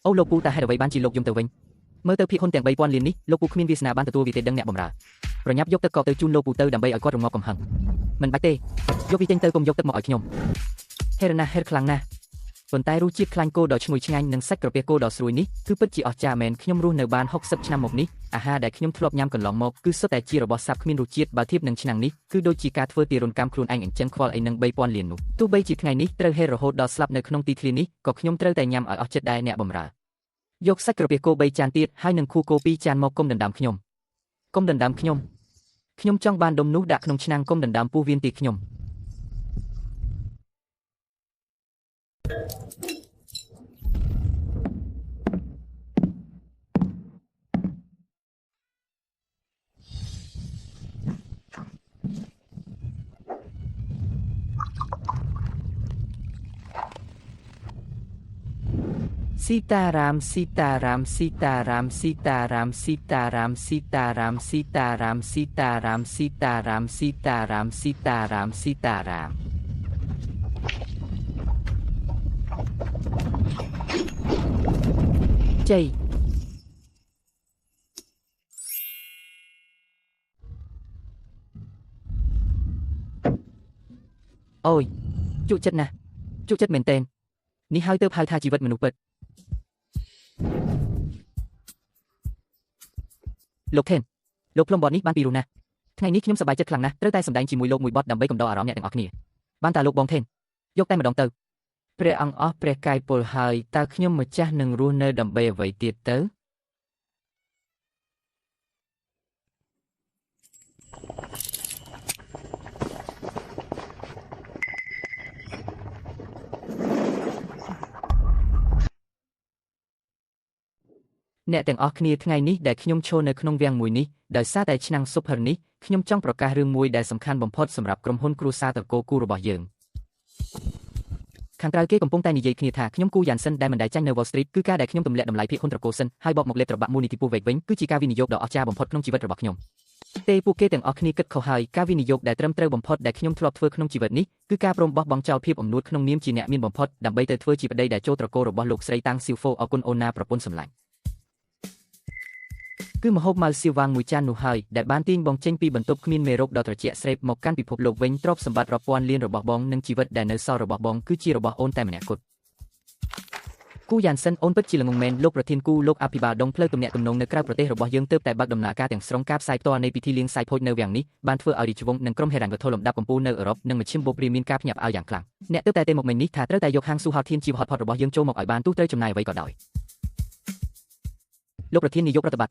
អូលោកពូតើហេតុអ្វីបានជាលោកយំទៅវិញ មើលទៅភាគហ៊ុនទាំង3,000លាននេះលោកពូគ្មានវាសនាបានទទួលវាទេដឹងអ្នកបម្រើប្រញាប់យកទឹកកកទៅជូនលោកពូទៅដើម្បីឲ្យគាត់រងាប់កំហឹងមិនបាច់ទេយកវាចេញទៅកុំយកទឹកមកឲ្យខ្ញុំហេរណាហេរខ្លាំងណាស់ប៉ុន្តែរសជាតិខ្លាញ់គោដ៏ឈ្ងុយឆ្ងាញ់និងសាច់ក្រពះគោដ៏ស្រួយនេះគឺពិតជាអស្ចារ្យមែនខ្ញុំរស់នៅបាន60ឆ្នាំមកនេះអាហារដែលខ្ញុំធ្លាប់ញ៉ាំកន្លងមកគឺសុទ្ធតែជារបស់សាបគ្មានរសជាតិបើធៀបនឹងឆ្នាំងនេះគឺដូចជាការធ្វើទារុណកម្មខ្លួនឯងអញ្ចឹងខ្វល់អីនឹង3,000លាននោះទោះបីជាថ្ងៃនេះត្រូវហេររហូតដល់ស្លាប់នៅក្នុងទីធ្លានេះក៏ខ្ញុំត្រូវតែញ៉ាំឲ្យអស់ចិត្តដែរអ្នកបម្រើយកសាច់ក្រពះគោ3ចានទៀតហើយនឹងខួរគោ2ចានមកគុំដណ្ដើមខ្ញុំគុំដណ្ដើមខ្ញុំចង់បានដុំនោះដាក់ក្នុងឆ្នាំងគុំដណ្ដើមពោះវៀនទីខ្ញុំស៊ីតារ៉ាមស៊ីតារ៉ាមស៊ីតារ៉ាមស៊ីតារ៉ាមស៊ីតារ៉ាមស៊ីតារ៉ាមស៊ីតារ៉ាមស៊ីតារ៉ាមស៊ីតារ៉ាមស៊ីតារ៉ាមស៊ីតារ៉ាមស៊ីតារ៉ាមជ័យអូយជក់ចិត្តណាស់ជក់ចិត្តមែនទែននេះហើយទើបហៅថាជីវិតមនុស្សពិតលោកថេនលោកផ្លុំបតនេះបានពីរោះណាស់ថ្ងៃនេះខ្ញុំសប្បាយចិត្តខ្លាំងណាស់ត្រូវតែសម្ដែងជាមួយលោកមួយបតដើម្បីកំដរអារម្មណ៍អ្នកទាំងអស់គ្នាបានតាលោកបងថេនយកតែម្ដងទៅព្រះអង្គអស់ព្រះកាយពលហើយតើខ្ញុំម្ចាស់នឹងរស់នៅដើម្បីអ្វីទៀតទៅអ្នកទាំងអស់គ្នាថ្ងៃនេះដែលខ្ញុំឈរនៅក្នុងវាំងមួយនេះដោយសារតែឆ្នាំងស៊ុបហឹរនេះខ្ញុំចង់ប្រកាសរឿងមួយដែលសំខាន់បំផុតសម្រាប់ក្រុមហ៊ុនគ្រួសារត្រកូលគូរបស់យើងខាងក្រៅគេកំពុងតែនិយាយគ្នាថាខ្ញុំគូយ៉ាន់សិនដែលមិនដែលចាញ់នៅ Wall Street គឺការដែលខ្ញុំទម្លាក់តម្លៃភាគហ៊ុនត្រកូលសិនហើយបបមកលេបត្របាក់មូលនិធិពូវែកវិញគឺជាការវិនិយោគដ៏អស្ចារ្យបំផុតក្នុងជីវិតរបស់ខ្ញុំទេពួកគេទាំងអស់គ្នាគិតខុសហើយការវិនិយោគដែលត្រឹមត្រូវបំផុតដែលខ្ញុំធ្លាប់ធ្វើក្នុងជីវិតនេះគឺការព្រមបោះបង់ចោលភាពអំនួតក្នុងនាមជាអ្នកមានបំផុតដើម្បីទៅធ្វើជាប្តីដែលចូលត្រកូលរបស់លោកស្រីតាំងស៊ីវហ្វូអរគុណអូនណាប្រពន្ធសម្លាញ់គឺមហូបម៉ាល់ស៊ីវ៉ាងមួយចាននោះហើយដែលបានទាញបងចេញពីបន្ទប់គ្មានមេរោគដ៏ត្រជាក់ស្រេបមកកាន់ពិភពលោកវិញទ្រព្យសម្បត្តិរាប់ពាន់លានរបស់បងនិងជីវិតដែលនៅសល់របស់បងគឺជារបស់អូនតែម្នាក់គត់គូយ៉ាន់សិនអូនពិតជាល្ងងមែនលោកប្រធានគូលោកអភិបាលដងផ្លូវទំនាក់ទំនងនៅក្រៅប្រទេសរបស់យើងទើបតែបើកដំណើរការទាំងស្រុងការផ្សាយផ្ទាល់នៃពិធីលៀងសាយភោជនៅវាំងនេះបានធ្វើឲ្យរាជវង្សនិងក្រុមហេរ៉ាញ់វត្ថុលំដាប់កំពូលនៅអឺរ៉ុបនិងមជ្ឈិមបូព្រាមានការភ្ញាក់ផ្អើលយ៉ាងខ្លាំងអ្នកទើបតែមកមិញនេះថាត្រូវតែយកហាងស៊ូហតធានជីវហតផតរបស់យើងចូលមកឲ្យបានទោះត្រូវចំណាយអ្វីក៏ដោយលោកប្រធាននាយករដ្ឋបាល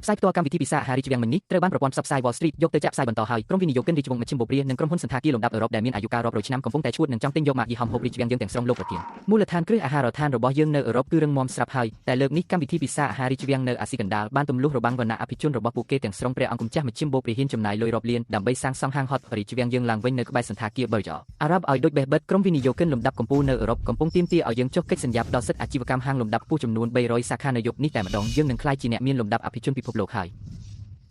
ផ្សាយផ្ទាល់កម្មវិធីពិសាអាហាររាជវាំងមិញនេះត្រូវបានប្រព័ន្ធផ្សព្វផ្សាយ Wall Street យកទៅចាក់ផ្សាយបន្តហើយក្រុមវិនិយោគិនរាជវង្សមជ្ឈិមបូព្រានិងក្រុមហ៊ុនសន្តាគារលំដាប់អឺរ៉ុបដែលមានអាយុកាលរាប់រយឆ្នាំកំពុងតែឈួតនិងចង់ទិញយកម៉ាកយីហោហូបរាជវាំងយើងទាំងស្រុងលោកប្រធានមូលដ្ឋានគ្រឹះអាហារដ្ឋានរបស់យើងនៅអឺរ៉ុបគឺរឹងមាំស្រាប់ហើយតែលើកនេះកម្មវិធីពិសាអាហាររាជវាំងនៅអាស៊ីកណ្ដាលបានទម្លុះរបាំងវណ្ណៈអភិជនរបស់ពួកគេទាំងស្រុងព្រះអង្គម្ចាស់មជ្ឈិមបូព្រាហ៊ានចំណាយលុយរាប់លានដើម្បីសាងសង់ហាងហតរាជវាំងយើងឡើងវិញនៅក្បែរសន្តាគារ Burj អារ៉ាប់ឲ្យដូចបេះបិទក្រុមវិនិយោគិនលំដាប់កំពូលនៅអឺរ៉ុបកំពុងទាមទារឲ្យយើងចុះកិច្ចសន្យាផ្ដល់សិទ្ធិអាជីវកម្មហាងលំដាប់ខ្ពស់ចំនួន300សាខានៅយុគនេះតែម្ដងយើងនឹងក្លាយជាអ្នកមានលំដាប់អភិជនពិភពលោកហើយ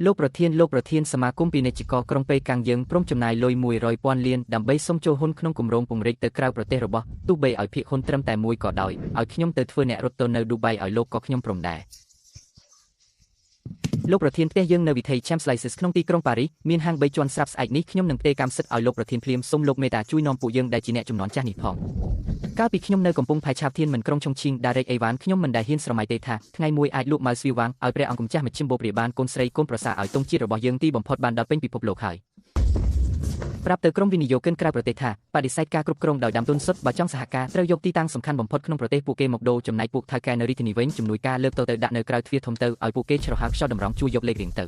លោកប្រធានសមាគមពាណិជ្ជករក្រុងប៉េកាំងយើងព្រមចំណាយលុយ100,000លានដើម្បីសុំចូលហ៊ុនក្នុងគម្រោងពង្រីកទៅក្រៅប្រទេសរបស់ទោះបីឲ្យភាគហ៊ុនត្រឹមតែមួយក៏ដោយឲ្យខ្ញុំទៅធ្វើអ្នករត់ទៅនៅឌូបៃឲ្យលោកក៏ខ្ញុំព្រមដែរលោកប្រធានផ្ទះយើងនៅវិថី Champs-Élysées ក្នុងទីក្រុងប៉ារីសមានហាង3ជាន់ស្រាប់ស្អែកនេះខ្ញុំនឹងផ្ទេរកម្មសិទ្ធិឲ្យលោកប្រធានភ្លាមសូមលោកមេត្តាជួយនាំពួកយើងដែលជាអ្នកជំនាន់ចាស់នេះផងកាលពីខ្ញុំនៅកំពង់ផែឆាបធានមិនក្រុងឆុងឈីង Direct Avan ខ្ញុំមិនដែលហ៊ានស្រមៃទេថាថ្ងៃមួយអាចលក់ម៉ាល់ស្វីវ៉ាងឲ្យព្រះអង្គម្ចាស់មជ្ឈិមបូព្រាបានកូនស្រីកូនប្រសាឲ្យទង់ជាតិរបស់យើងទីបំផុតបានដល់ពេញពិភពលោកហើយប្រាប់ទៅក្រុមវិនិយោគិនក្រៅប្រទេសថាបដិសេធការគ្រប់គ្រងដោយដើមទុនសុទ្ធបើចង់សហការត្រូវយកទីតាំងសំខាន់បំផុតក្នុងប្រទេសពួកគេមកដូរចំណែកពួកថៅកែនៅរាជធានីវិញជំនួយការលើកទៅដាក់នៅក្រៅទ្វារធំទៅឲ្យពួកគេច្រហៅខ្យល់តម្រង់ជួយយកលេខរៀងទៅ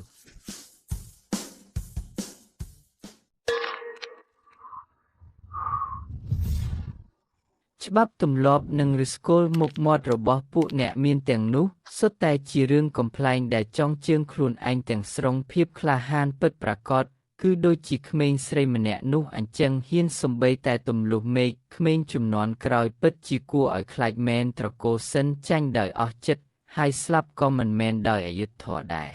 ច្បាប់ទម្លាប់និងឫសគល់មុខមាត់របស់ពួកអ្នកមានទាំងនោះសុទ្ធតែជារឿងកំប្លែងដែលចង់ជើងខ្លួនឯងទាំងស្រុងភាពក្លាហានពិតប្រាកដគឺដូចជាក្មេងស្រីម្នាក់នោះអញ្ចឹងហ៊ានសំបីតែទម្លុះមេឃក្មេងជំនាន់ក្រោយពិតជាគួរឲ្យខ្លាចមែនត្រកូលសិនចាញ់ដោយអស់ចិត្តហើយស្លាប់ក៏មិនមែនដោយអយុត្តិធម៌ដែរ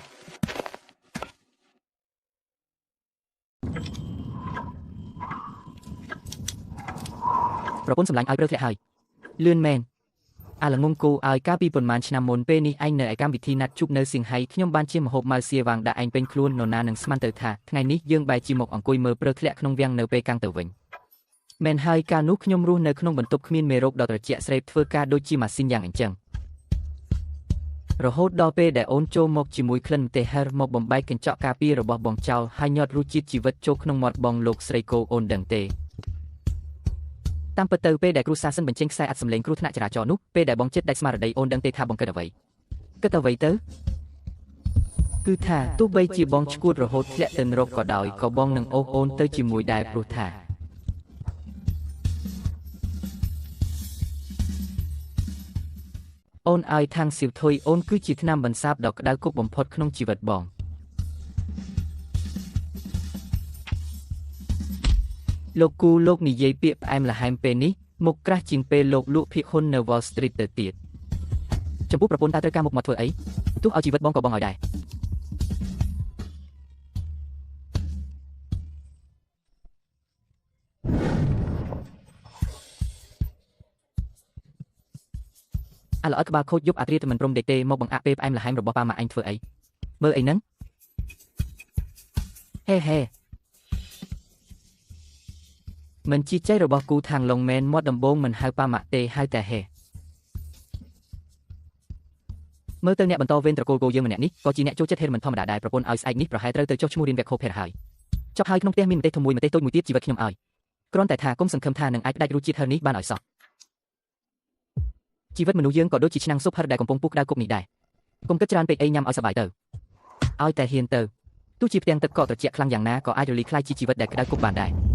ប្រពន្ធសម្លាញ់ឲ្យព្រឺធ្លាក់ហើយលឿនមែន អាឡងងគូឲ្យការពីប៉ុន្មានឆ្នាំមុនពេលនេះឯងនៅឯកម្មវិធីណាត់ជួបនៅសៀងហៃខ្ញុំបានជាមហូបម៉ាល់សៀវាងដាក់ឯងពេញខ្លួននរណានឹងស្មានទៅថាថ្ងៃនេះយើងបែរជាមកអង្គុយមើលព្រឹកធ្លាក់ក្នុងវាំងនៅពេលកាំងទៅវិញមែនហើយកាលនោះខ្ញុំរស់នៅក្នុងបន្ទប់គ្មានមេរោគដ៏ត្រជាក់ស្រេបធ្វើការដូចជាម៉ាស៊ីនយ៉ាងអញ្ចឹងរហូតដល់ពេលដែលអូនចូលមកជាមួយក្លិនម្ទេសហឹរមកបំបែកកញ្ចក់ការពាររបស់បងចោលហើយញាត់រសជាតិជីវិតចូលក្នុងមាត់បងលោកស្រីគោអូនដឹងទេតាមពិតទៅពេលដែលគ្រូសាសិនបញ្ចេញខ្សែអត្ថសម្លេងគ្រោះថ្នាក់ចរាចរណ៍នោះពេលដែលបងចិត្តដាច់ស្មារតីអូនដឹងទេថាបងគិតអ្វីទៅគឺថាទោះបីជាបងឈួតរហូតធ្លាក់ទៅនរកក៏ដោយក៏បងនឹងអូសអូនទៅជាមួយដែរព្រោះថាអូនឲ្យខាងសៀវធុយអូនគឺជាថ្នាំបន្សាបដ៏ក្តៅគប់បំផុតក្នុងជីវិតបងលោកគូលោកនិយាយពាក្យផ្អែមល្ហែមពេលនេះមុខក្រាស់ជាងពេលលោកលក់ភាគហ៊ុននៅ Wall Street ទៅទៀតចំពោះប្រពន្ធតើត្រូវការមុខមាត់ធ្វើអីទោះឲ្យជីវិតបងក៏បងឲ្យដែរអាល្អិតក្បាលខូចយប់អាត្រាទៅមិនព្រមដេកទេមកបង្អាក់ពេលផ្អែមល្ហែមរបស់ប៉ាម៉ាក់អញធ្វើអីមើលអីហ្នឹងហេមិនជាចៃរបស់គូທາງឡុងមែនមាត់ដំបងមិនហៅប៉ាម៉ាក់ទេហៅតែហេមើលទៅអ្នកបន្តវេនត្រកូលគោយើងម្នាក់នេះក៏ជាអ្នកចូលចិត្តហេរមិនធម្មតាដែរប្រពន្ធឲ្យស្អែកនេះប្រហែលត្រូវទៅចុះឈ្មោះរៀនវគ្គខូផេរហើយចប់ហើយក្នុងផ្ទះមានម្ទេសធំមួយម្ទេសតូចមួយទៀតជីវិតខ្ញុំឲ្យគ្រាន់តែថាគុំសង្ឃឹមថានឹងអាចផ្ដាច់រសជាតិហឹរនេះបានឲ្យសោះជីវិតមនុស្សយើងក៏ដូចជាឆ្នាំងស៊ុបហឹរដែលកំពុងពុះក្តៅគប់នេះដែរកុំគិតច្រើនពេកអីញ៉ាំឲ្យសប្បាយទៅឲ្យតែហ៊ានទៅទោះជាផ្ទាំងទឹកកកត្រជាក់ខ្លាំងយ៉ាងណាក៏អាចរលាយខ្លាយជាជីវិតដែលក្តៅគប់បានដែរ